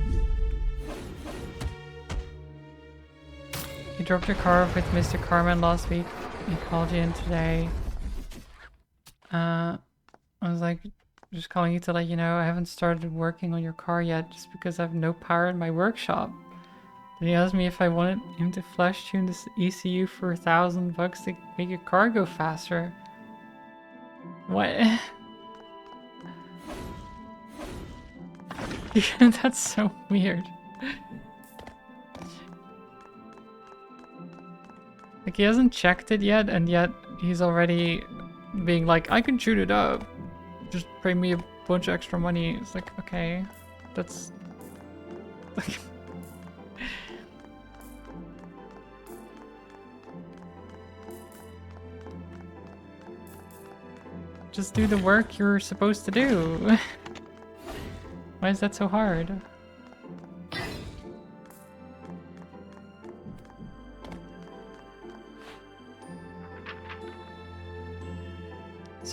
You dropped your car off with Mr. Carmen last week. He called you in today. I was like, just calling you to let you know I haven't started working on your car yet just because I have no power in my workshop. Then he asked me if I wanted him to flash tune this ECU for $1,000 to make your car go faster. What? That's so weird. Like, he hasn't checked it yet, and yet he's already being like, I can tune it up. Just pay me a bunch of extra money. It's like, okay, that's... like... Just do the work you're supposed to do. Why is that so hard?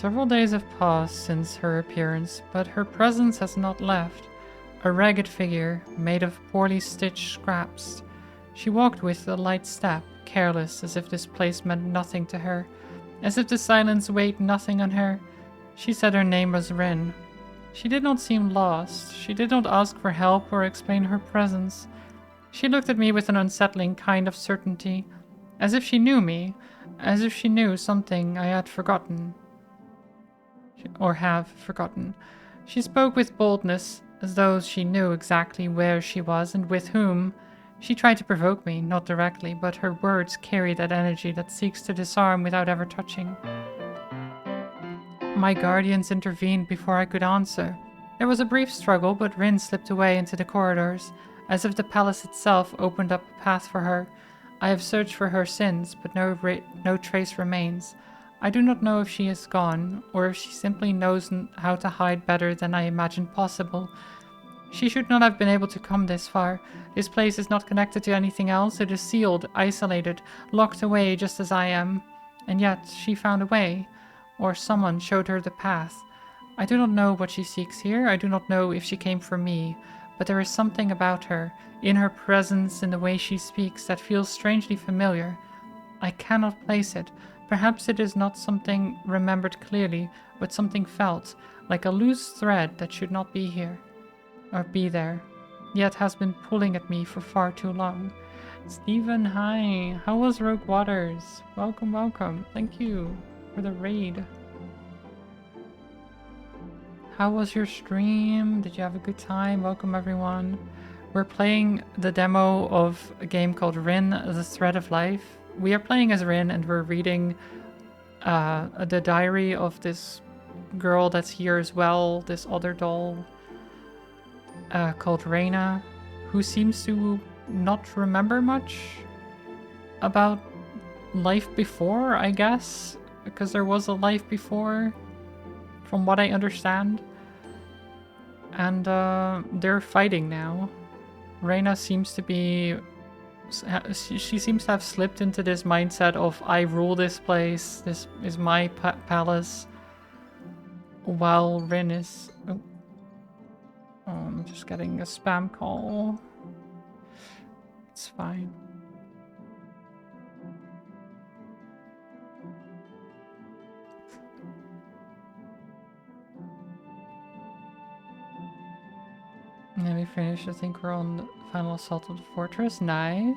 Several days have passed since her appearance, but her presence has not left. A ragged figure, made of poorly stitched scraps. She walked with a light step, careless, as if this place meant nothing to her, as if the silence weighed nothing on her. She said her name was Rin. She did not seem lost. She did not ask for help or explain her presence. She looked at me with an unsettling kind of certainty, as if she knew me, as if she knew something I had forgotten. Or have forgotten. She spoke with boldness, as though she knew exactly where she was and with whom. She tried to provoke me, not directly, but her words carried that energy that seeks to disarm without ever touching. My guardians intervened before I could answer. There was a brief struggle, but Rin slipped away into the corridors, as if the palace itself opened up a path for her. I have searched for her since, but no trace remains. I do not know if she is gone, or if she simply knows how to hide better than I imagined possible. She should not have been able to come this far. This place is not connected to anything else. It is sealed, isolated, locked away just as I am. And yet, she found a way. Or someone showed her the path. I do not know what she seeks here. I do not know if she came for me. But there is something about her, in her presence, in the way she speaks, that feels strangely familiar. I cannot place it. Perhaps it is not something remembered clearly, but something felt, like a loose thread that should not be here. Or be there, yet has been pulling at me for far too long. Stephen, hi. How was Rogue Waters? Welcome, welcome. Thank you for the raid. How was your stream? Did you have a good time? Welcome, everyone. We're playing the demo of a game called Rin, The Thread of Life. We are playing as Rin, and we're reading the diary of this girl that's here as well, this other doll. Called Reyna, who seems to not remember much about life before, I guess, because there was a life before, from what I understand. And they're fighting now. Reyna seems to be... She seems to have slipped into this mindset of, I rule this place, this is my palace, while Rin is... I'm just getting a spam call. It's fine. Then we finished. I think we're on the final assault of the fortress. Nice.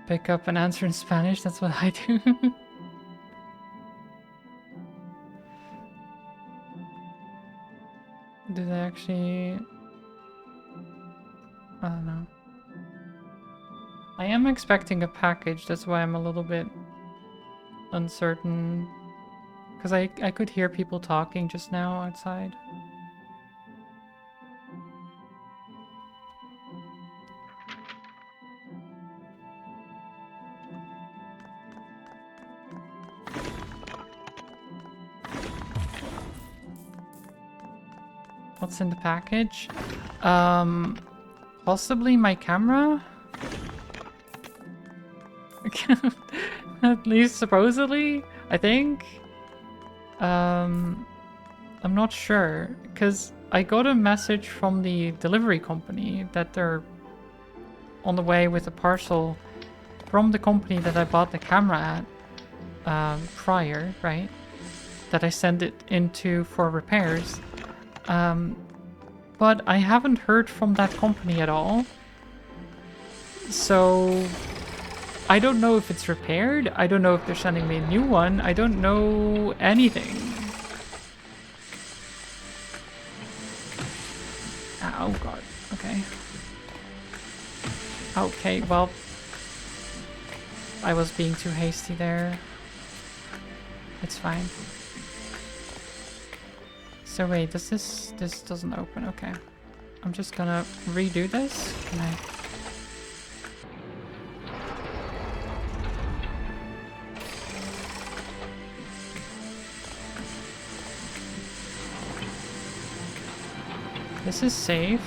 Pick up and answer in Spanish. That's what I do. Do they actually... I don't know. I am expecting a package, that's why I'm a little bit uncertain. Because I could hear people talking just now outside. What's in the package? Possibly my camera? At least supposedly, I think. I'm not sure, because I got a message from the delivery company that they're on the way with a parcel from the company that I bought the camera at prior, right? That I sent it into for repairs. But I haven't heard from that company at all. So I don't know if it's repaired. I don't know if they're sending me a new one. I don't know anything. Oh god. Okay. Okay, well, I was being too hasty there. It's fine. So wait, this doesn't open, okay. I'm just gonna redo this. Can I? This is safe.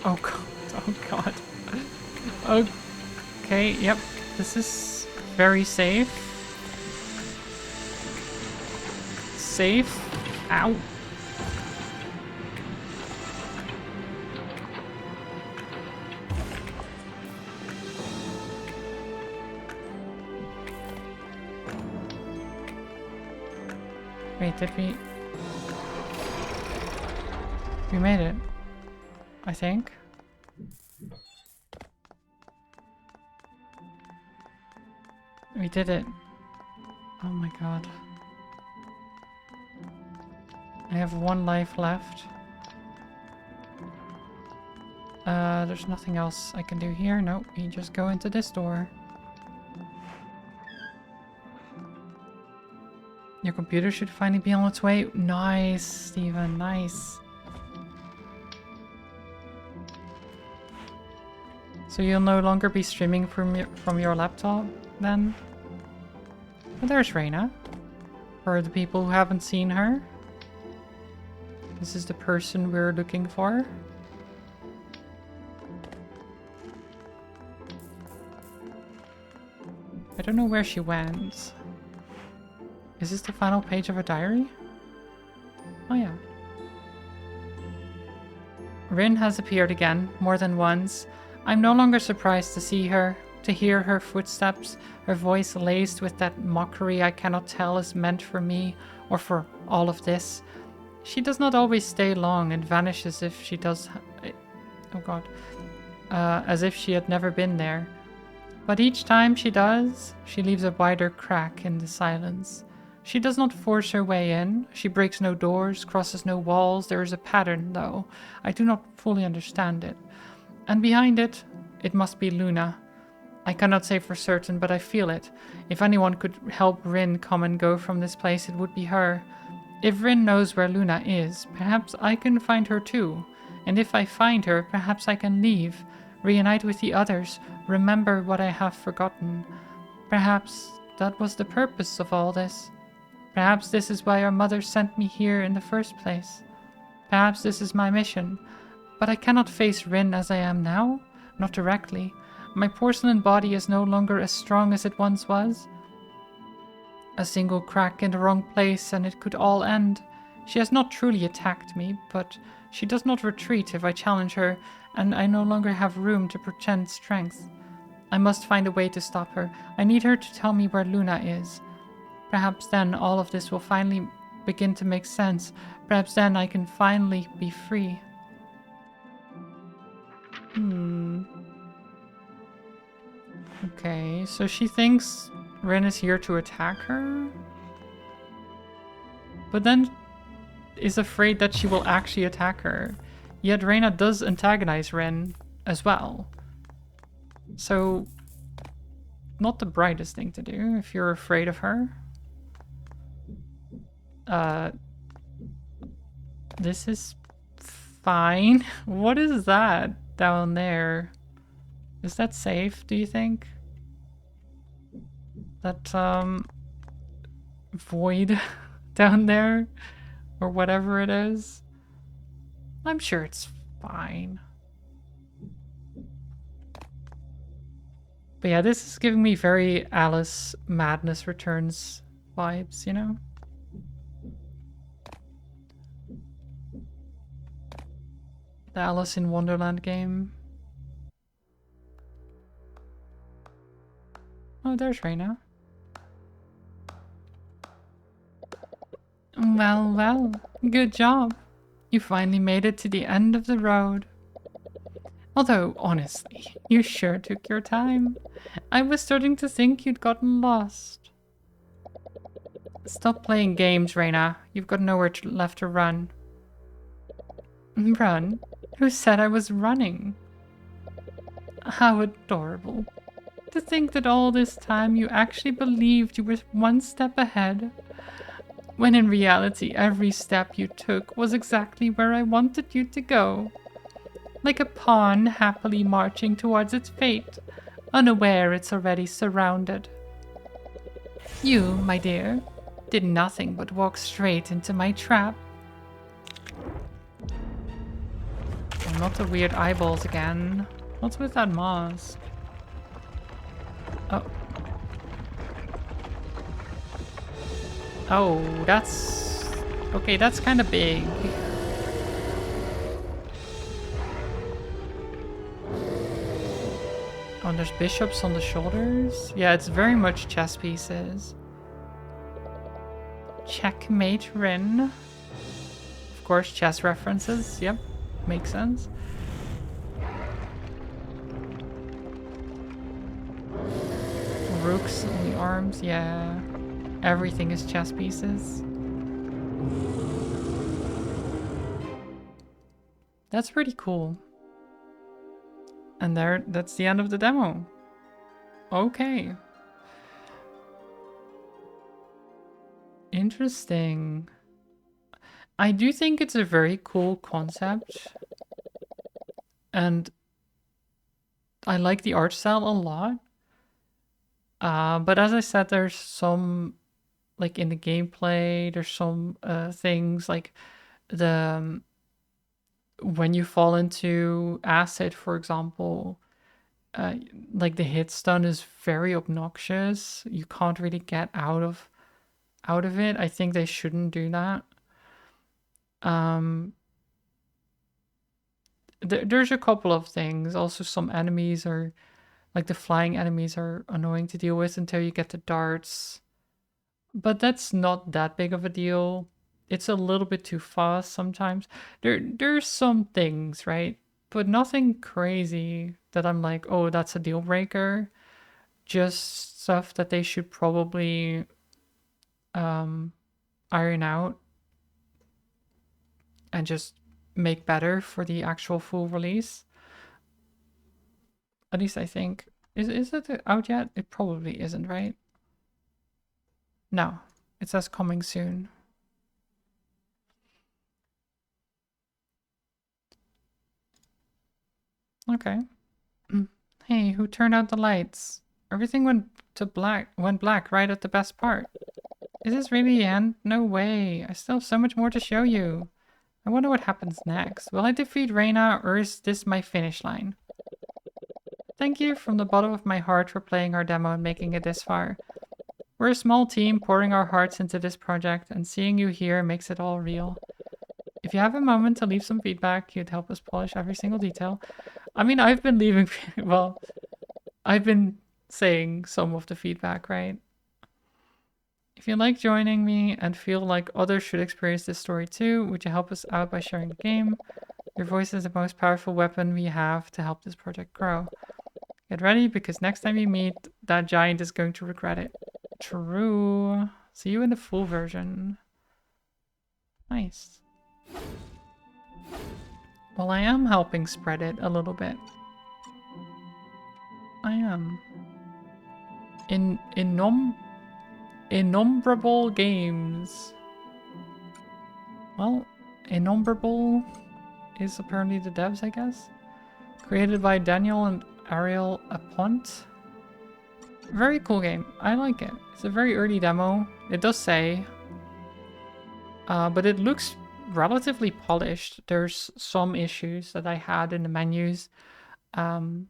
Oh god, oh god. Okay, yep, this is Very safe. Safe. Ow. Wait, did we... We made it. I think. We did it. Oh my god. I have 1 life left. There's nothing else I can do here. Nope, we just go into this door. Your computer should finally be on its way. Nice, Steven, nice. So you'll no longer be streaming from your laptop, then? Oh, there's Reina. For the people who haven't seen her. This is the person we're looking for. I don't know where she went. Is this the final page of her diary? Oh yeah. Rin has appeared again, more than once. I'm no longer surprised to see her, to hear her footsteps, her voice laced with that mockery I cannot tell is meant for me or for all of this. She does not always stay long and vanishes if she does... Oh god. As if she had never been there. But each time she does, she leaves a wider crack in the silence. She does not force her way in. She breaks no doors, crosses no walls. There is a pattern, though. I do not fully understand it. And behind it, it must be Luna. I cannot say for certain, but I feel it. If anyone could help Rin come and go from this place, it would be her. If Rin knows where Luna is, perhaps I can find her too. And if I find her, perhaps I can leave, reunite with the others, remember what I have forgotten. Perhaps that was the purpose of all this. Perhaps this is why our mother sent me here in the first place. Perhaps this is my mission. But I cannot face Rin as I am now, not directly. My porcelain body is no longer as strong as it once was. A single crack in the wrong place and it could all end. She has not truly attacked me, but she does not retreat if I challenge her, and I no longer have room to pretend strength. I must find a way to stop her. I need her to tell me where Luna is. Perhaps then all of this will finally begin to make sense. Perhaps then I can finally be free. Okay, so she thinks Rin is here to attack her? But then is afraid that she will actually attack her. Yet Reina does antagonize Rin as well. So, not the brightest thing to do if you're afraid of her. This is fine. What is that down there? Is that safe, do you think? That, void down there? Or whatever it is? I'm sure it's fine. But yeah, this is giving me very Alice Madness Returns vibes, you know? The Alice in Wonderland game. Oh, there's Reina. Well, well, good job. You finally made it to the end of the road. Although, honestly, you sure took your time. I was starting to think you'd gotten lost. Stop playing games, Reina. You've got nowhere left to run. Run? Who said I was running? How adorable. To think that all this time you actually believed you were one step ahead, when in reality every step you took was exactly where I wanted you to go. Like a pawn happily marching towards its fate, unaware it's already surrounded. You, my dear, did nothing but walk straight into my trap. Oh, not the weird eyeballs again. What's with that mask? Oh. Oh, that's... Okay, that's kind of big. Oh, there's bishops on the shoulders? Yeah, it's very much chess pieces. Checkmate Rin. Of course, chess references. Yep, makes sense. Rooks on the arms, yeah. Everything is chess pieces. That's pretty cool. And that's the end of the demo. Okay. Interesting. I do think it's a very cool concept. And I like the art style a lot. But as I said, there's some, like in the gameplay, there's some things like the when you fall into acid, for example, uh, like the hit stun is very obnoxious. You can't really get out of it. I think they shouldn't do that. Um, there's a couple of things. Also, some enemies are like the flying enemies are annoying to deal with until you get the darts. But that's not that big of a deal. It's a little bit too fast sometimes. There's some things, right? But nothing crazy that I'm like, oh, that's a deal breaker. Just stuff that they should probably iron out and just make better for the actual full release. At least I think. Is it out yet? It probably isn't, right? No. It says coming soon. Okay. Hey, who turned out the lights? Everything went black right at the best part. Is this really the end? No way. I still have so much more to show you. I wonder what happens next. Will I defeat Reina, or is this my finish line? Thank you from the bottom of my heart for playing our demo and making it this far. We're a small team pouring our hearts into this project, and seeing you here makes it all real. If you have a moment to leave some feedback, you'd help us polish every single detail. I mean, I've been leaving... Well, I've been saying some of the feedback, right? If you like joining me and feel like others should experience this story too, would you help us out by sharing the game? Your voice is the most powerful weapon we have to help this project grow. Get ready, because next time you meet, that giant is going to regret it. True. See you in the full version. Nice. Well, I am helping spread it a little bit. I am. Innumerable games. Well, innumerable is apparently the devs, I guess. Created by Daniel and Ariel Aponte. Very cool game. I like it. It's a very early demo. It does say. But it looks relatively polished. There's some issues that I had in the menus. And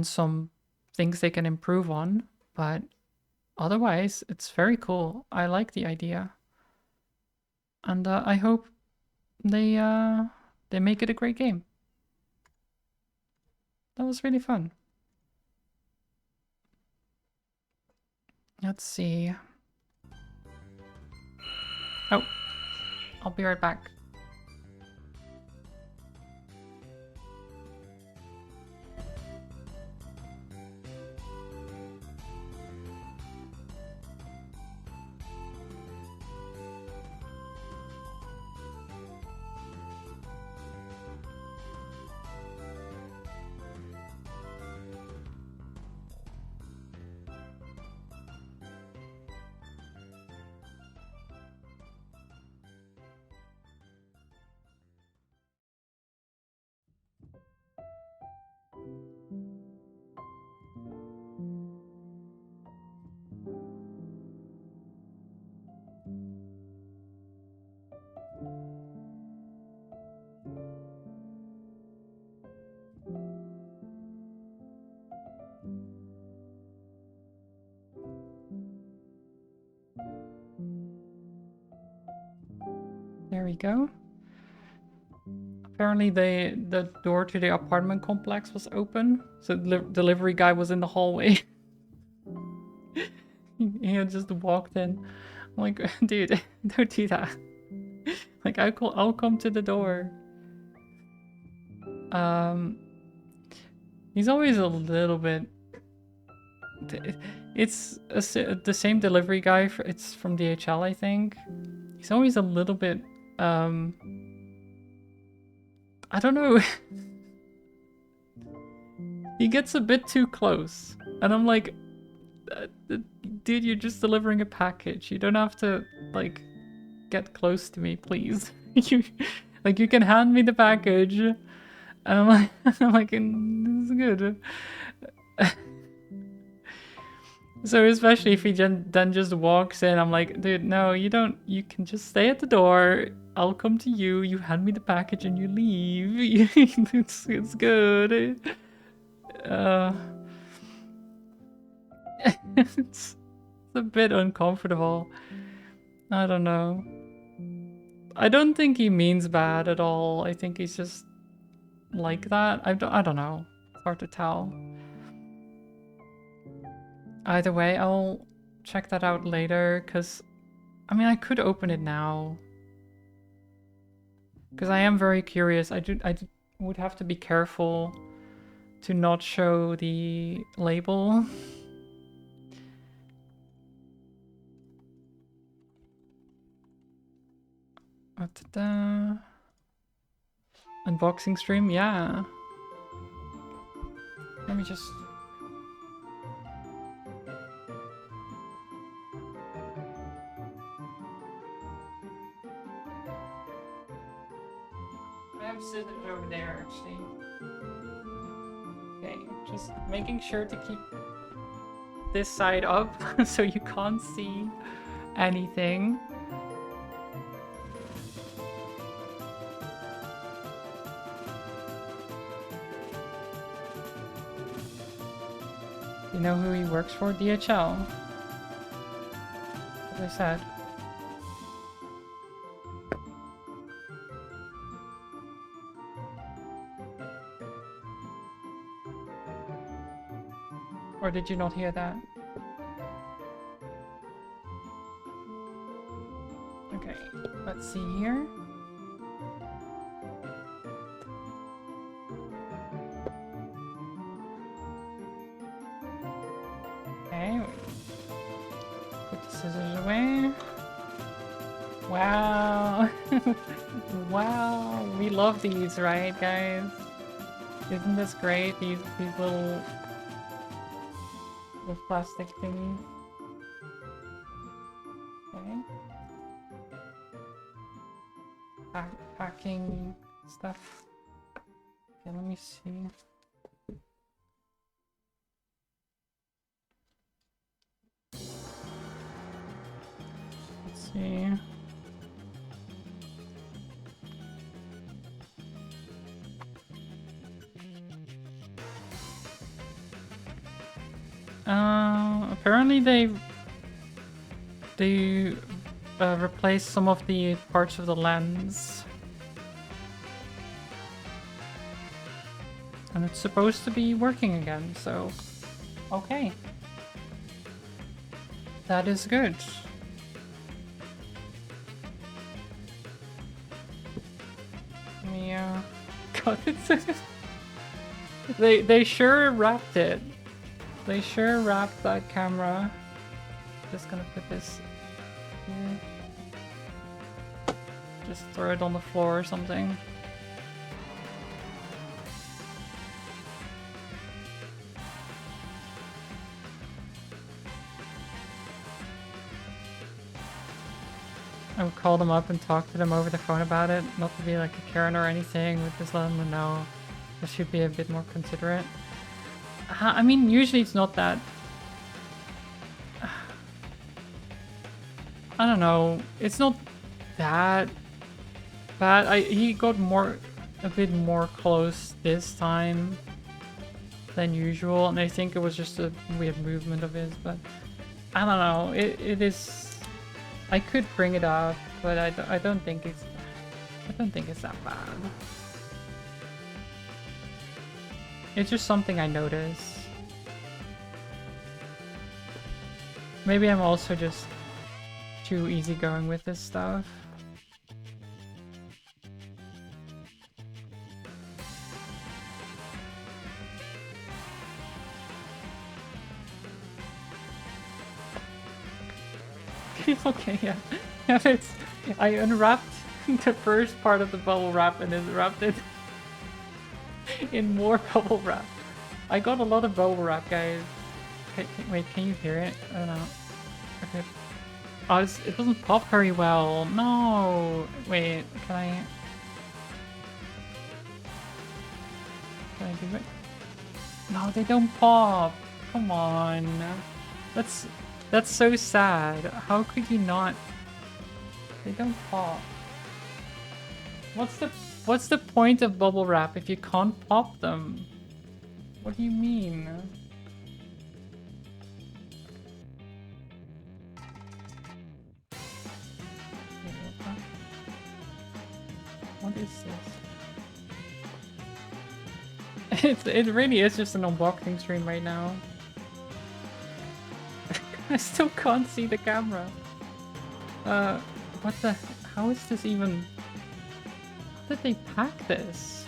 some things they can improve on. But otherwise, it's very cool. I like the idea. And I hope they make it a great game. That was really fun. Let's see. Oh, I'll be right back. There we go. Apparently the door to the apartment complex was open, so the delivery guy was in the hallway. He had just walked in. I'm like, dude, don't do that. Like, I'll come to the door. He's always a little bit. It's the same delivery guy. It's from DHL, I think. He's always a little bit. I don't know. He gets a bit too close, and I'm like, dude, you're just delivering a package. You don't have to like get close to me, please. You can hand me the package, and I'm like, this is good. So especially if he then just walks in, I'm like, dude, no, you don't. You can just stay at the door. I'll come to you. You hand me the package and you leave. it's good. It's a bit uncomfortable. I don't know. I don't think he means bad at all. I think he's just like that. I don't know. It's hard to tell. Either way, I'll check that out later, because I mean, I could open it now, because I am very curious. I would have to be careful to not show the label. Unboxing stream, yeah. Let me just... I have scissors over there, actually. Okay, just making sure to keep this side up so you can't see anything. You know who he works for? DHL. As I said. Or did you not hear that? Okay, let's see here. Okay, put the scissors away. Wow. Wow, we love these, right, guys? Isn't this great? These little plastic thingies. Okay. Packing stuff. Okay, let me see. Let's see. Apparently they replaced some of the parts of the lens, and it's supposed to be working again. So, okay, that is good. Yeah, God, they sure wrapped it. They sure wrapped that camera. Just gonna put this here. Just throw it on the floor or something. I would call them up and talk to them over the phone about it. Not to be like a Karen or anything, but just let them know I should be a bit more considerate. I mean, usually it's not that... I don't know. It's not that bad. He got a bit more close this time than usual, and I think it was just a weird movement of his, but I don't know. It is... I could bring it up, but I don't think it's... I don't think it's that bad. It's just something I notice. Maybe I'm also just too easygoing with this stuff. Okay, yeah. I unwrapped the first part of the bubble wrap and then wrapped it in more bubble wrap. I got a lot of bubble wrap, guys. Wait, can you hear it? I don't know. Okay. Oh, it doesn't pop very well. No! Wait, can I do it? No, they don't pop! Come on. That's so sad. How could you not? They don't pop. What's the point of bubble wrap if you can't pop them? What do you mean? What is this? It really is just an unboxing stream right now. I still can't see the camera. What the? How is this even? How did they pack this?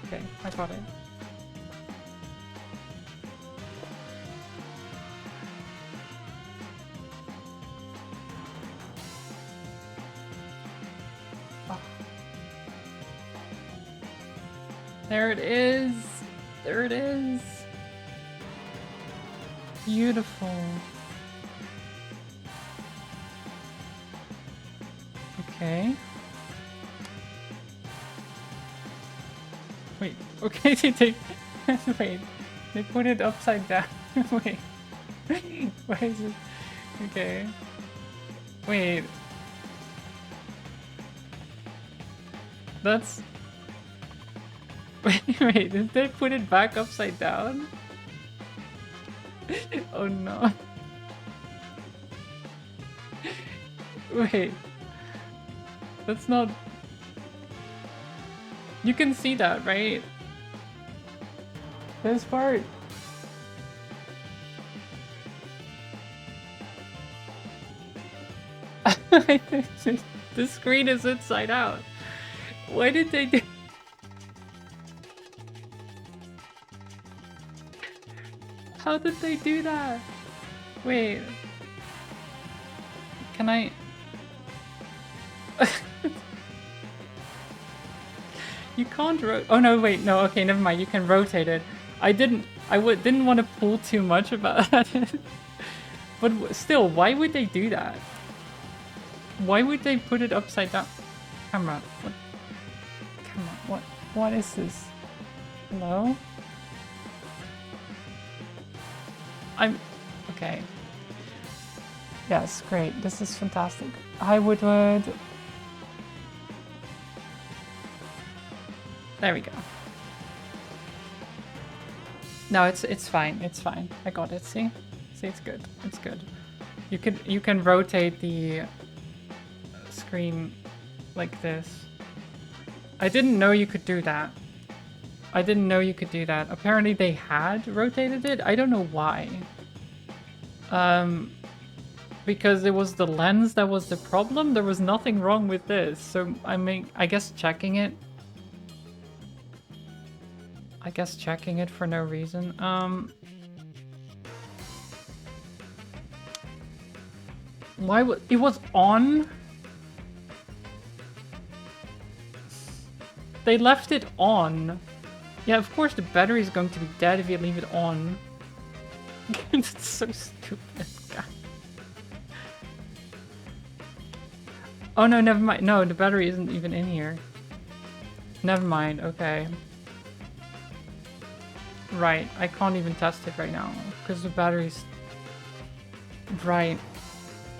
Okay, I got it. Oh. There it is! There it is! Beautiful. Okay. Wait, okay, wait, they put it upside down. Wait. Why is it? Okay. Wait. That's... Wait, did they put it back upside down? Oh no. Wait. That's not... You can see that, right? This part. The screen is inside out. Why did they do... How did they do that? Wait. Can I... You can't oh no, wait, no, okay, never mind, you can rotate it. Didn't want to pull too much about that. But still, why would they do that? Why would they put it upside down? Camera, what? Camera, what is this? Hello? Okay. Yes, great, this is fantastic. Hi, Woodward. There we go. No, it's fine. It's fine. I got it. See, it's good. It's good. You can rotate the screen like this. I didn't know you could do that. I didn't know you could do that. Apparently they had rotated it. I don't know why. Because it was the lens that was the problem. There was nothing wrong with this. So I guess checking it. I guess checking it for no reason. Why would it was on? They left it on. Yeah, of course the battery is going to be dead if you leave it on. It's so stupid. God. Oh no, never mind. No, the battery isn't even in here. Never mind. Okay. Right, I can't even test it right now because the battery's... Right.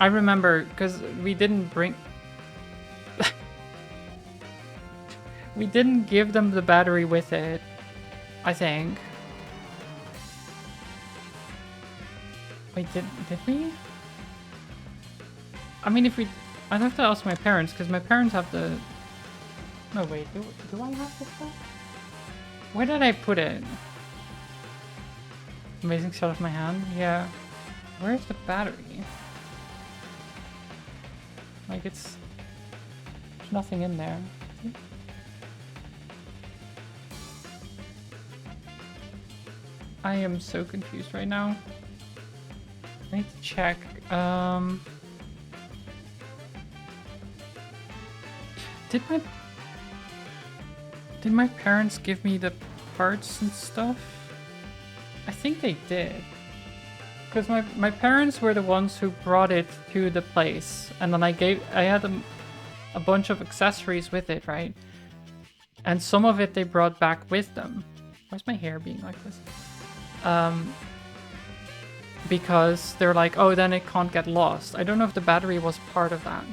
I remember because we didn't bring... We didn't give them the battery with it, I think. Wait, did we? I mean, if we... I'd have to ask my parents, because my parents have the... No, wait, do I have the stuff? Where did I put it? Amazing shot of my hand? Yeah. Where's the battery? Like, there's nothing in there. I am so confused right now. I need to check. Did my parents give me the parts and stuff? I think they did. Because my parents were the ones who brought it to the place. And then I had them a bunch of accessories with it, right? And some of it they brought back with them. Why's my hair being like this? Because they're like, oh, then it can't get lost. I don't know if the battery was part of that.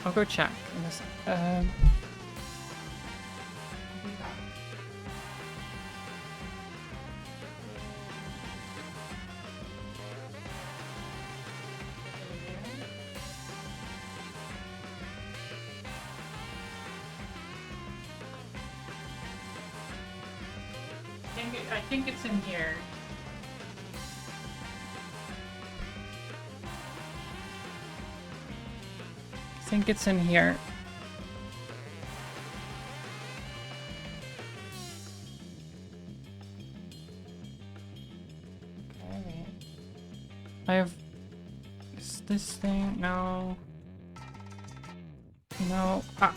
I'll go check in this. I think it's in here. I think it's in here. Okay. I have... Is this thing? No. No. Ah.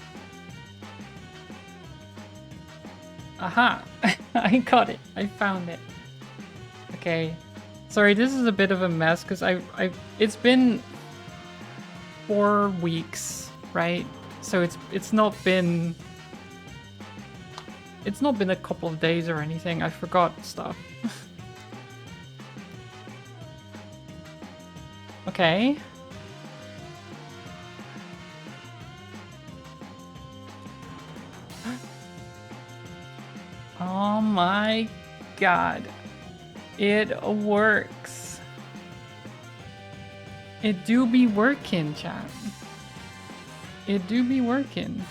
Aha! I got it. I found it. Okay. Sorry, this is a bit of a mess because it's been 4 weeks, right? So it's not been a couple of days or anything. I forgot stuff. Okay. Oh my god. It works. It do be working, chat. It do be working.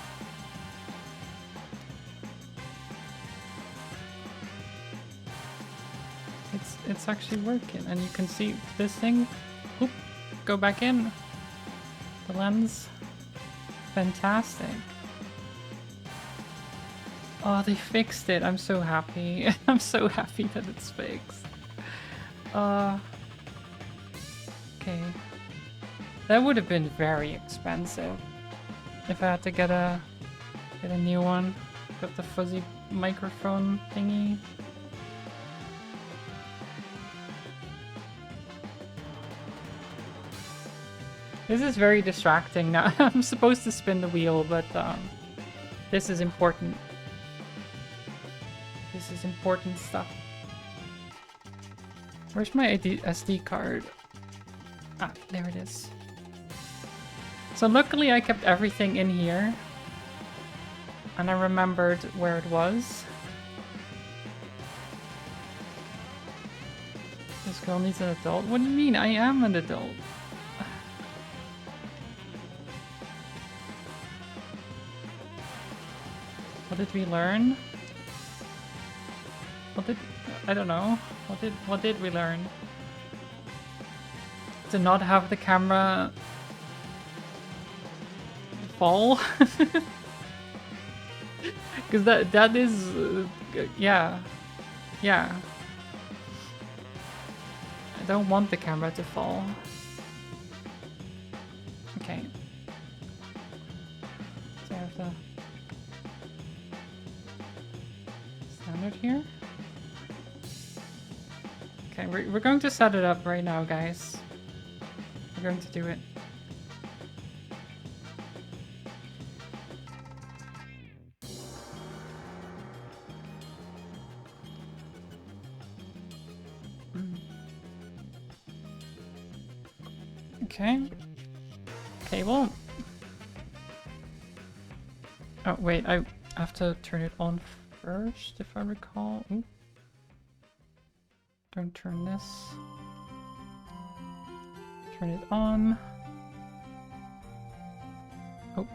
It's actually working, and you can see this thing. Oop, go back in. The lens. Fantastic. Oh, they fixed it. I'm so happy. I'm so happy that it's fixed. Okay. That would have been very expensive if I had to get a new one. Got the fuzzy microphone thingy. This is very distracting now. I'm supposed to spin the wheel, but this is important. This is important stuff. Where's my SD card? Ah, there it is. So luckily I kept everything in here. And I remembered where it was. This girl needs an adult? What do you mean? I am an adult. What did we learn? I don't know. What did we learn? To not have the camera fall? Because that is yeah. I don't want the camera to fall. Okay. So I have the standard here. Okay, we're going to set it up right now, guys. We're going to do it. Okay. Cable. Oh, wait, I have to turn it on first, if I recall. Ooh. Don't turn this. Turn it on. Oh.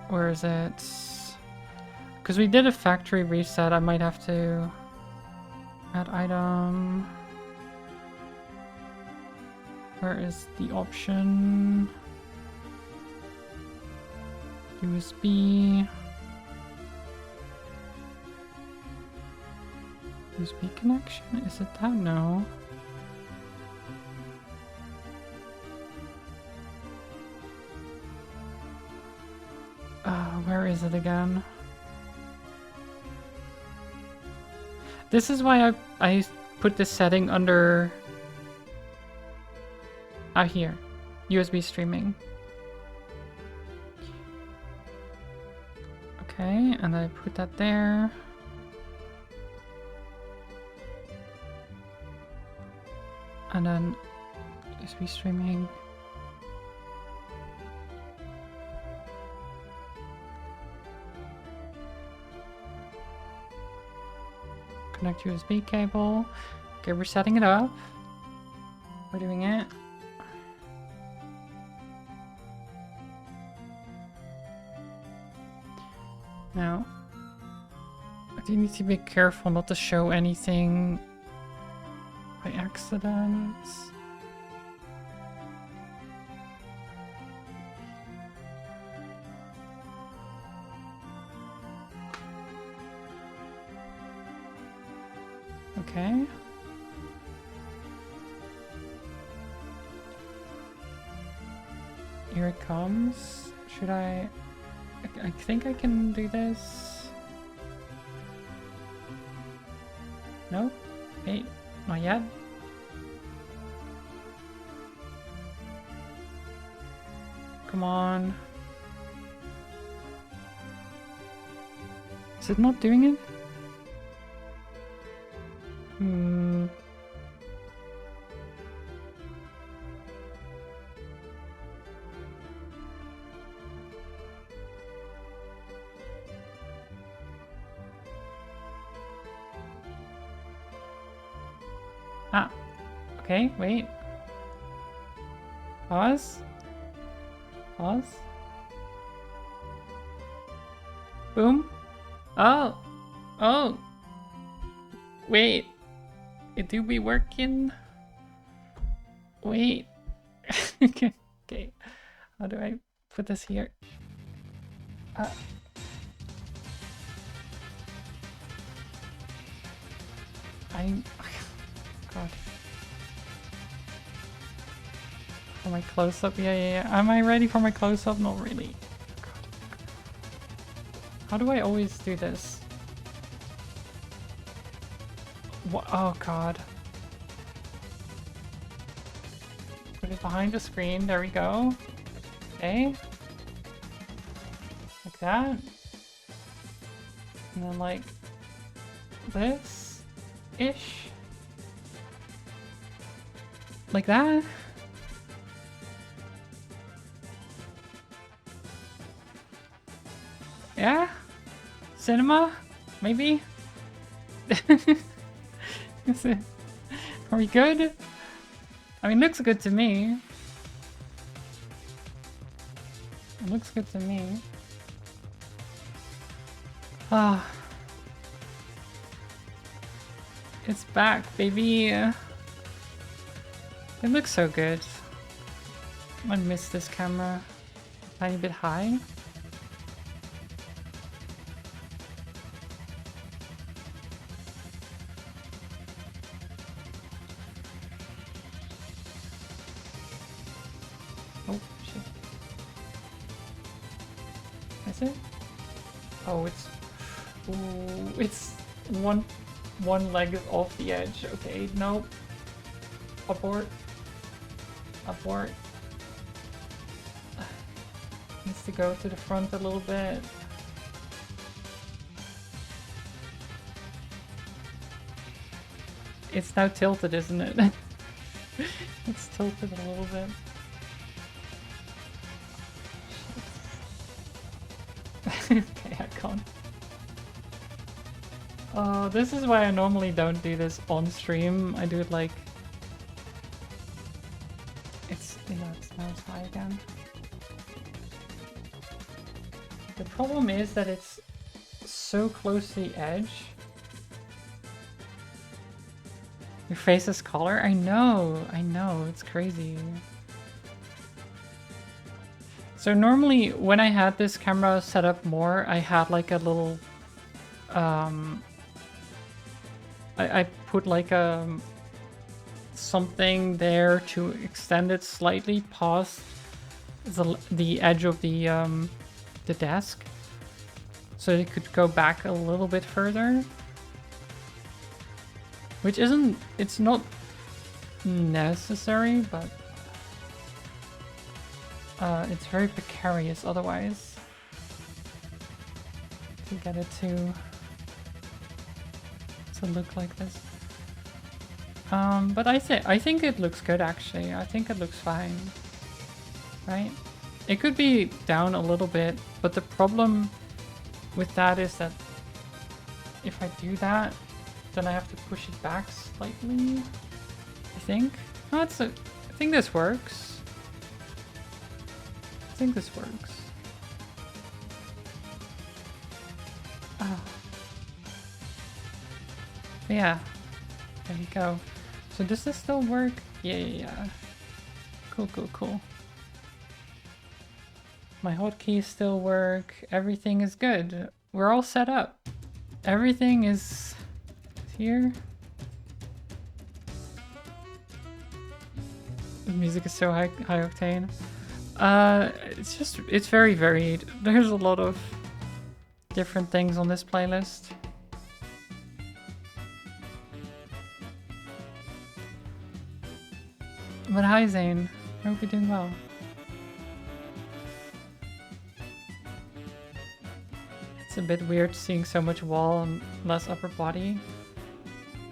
Where is it? Because we did a factory reset, I might have to add item. Where is the option? USB. USB connection? Is it that? No. Where is it again? This is why I put this setting under out here, USB streaming. Okay, and I put that there. And then USB streaming. Connect USB cable. Okay, we're setting it up. We're doing it. Now, I do need to be careful not to show anything by accident. Okay. Here it comes. Should I think I can do this. No? Wait, not yet. Come on. Is it not doing it? Okay, wait. Pause. Pause. Boom. Oh. Oh. Wait. It do be working? Wait. Okay. Okay. How do I put this here? God. For my close-up? Yeah. Am I ready for my close-up? Not really. God. How do I always do this? What? Oh god. Put it behind the screen. There we go. Okay. Like that. And then like this-ish. Like that. Yeah? Cinema? Maybe? Is it... Are we good? I mean, looks good to me. It looks good to me. Ah. It's back, baby. It looks so good. I miss this camera. A tiny bit high. Oh, shit. Is it? Oh, it's... Ooh, it's one leg is off the edge. Okay, nope. Abort. Abort. Needs to go to the front a little bit. It's now tilted, isn't it? It's tilted a little bit. Okay, I can't. This is why I normally don't do this on stream. I do it like... It's... Yeah, now it's high again. The problem is that it's so close to the edge. Your face is color? I know, it's crazy. So normally when I had this camera set up more, I had like a little... I put like something there to extend it slightly past the edge of the desk, so it could go back a little bit further. Which isn't, it's not necessary, but it's very precarious otherwise to get it to look like this. But I think it looks good actually. I think it looks fine, right? It could be down a little bit, but the problem with that is that if I do that, then I have to push it back slightly, I think. No, I think this works. I think this works. Yeah, there you go. So does this still work? Yeah. Cool. My hotkeys still work. Everything is good. We're all set up. Everything is here. The music is so high octane. It's very varied. There's a lot of different things on this playlist. But hi Zane, I hope you're doing well. It's a bit weird seeing so much wall and less upper body.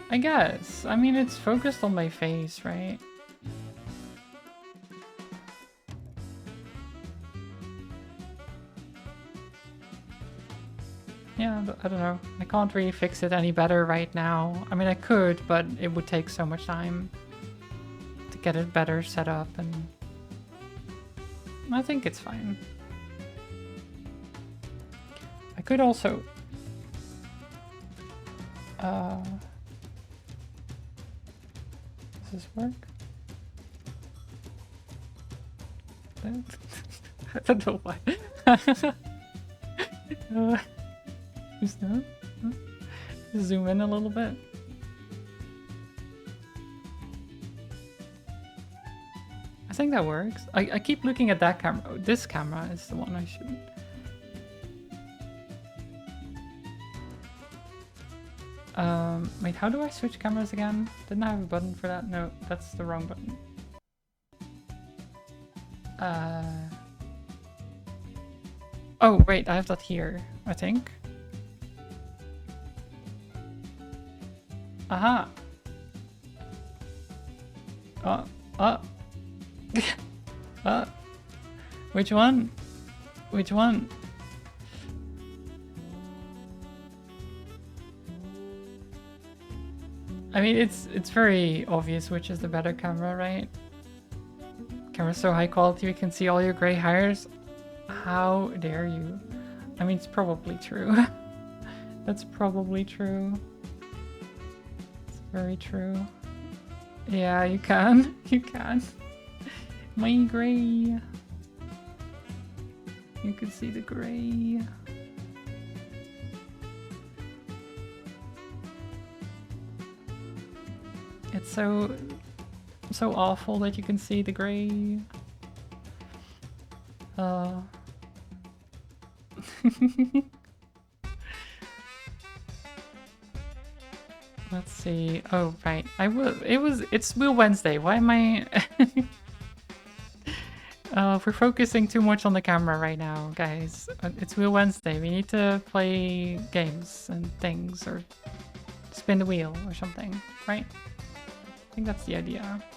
I guess. I mean, it's focused on my face, right? Yeah, I don't know. I can't really fix it any better right now. I mean, I could, but it would take so much time to get it better set up, and I think it's fine. I could also... Does this work? I don't know why. Who's that? Zoom in a little bit. I think that works. I keep looking at that camera. Oh, this camera is the one I should... Wait, how do I switch cameras again? Didn't I have a button for that? No, that's the wrong button. Oh, wait, I have that here, I think. Aha! Which one? Which one? I mean, it's very obvious which is the better camera, right? Camera's so high quality we can see all your gray hairs. How dare you? I mean, it's probably true. That's probably true. It's very true. Yeah, you can. You can. My gray. You can see the gray. It's so awful that you can see the gray. Let's see. Oh, right. It's Wheel Wednesday. Why am I... we're focusing too much on the camera right now, guys. It's Wheel Wednesday. We need to play games and things, or spin the wheel or something, right? I think that's the idea.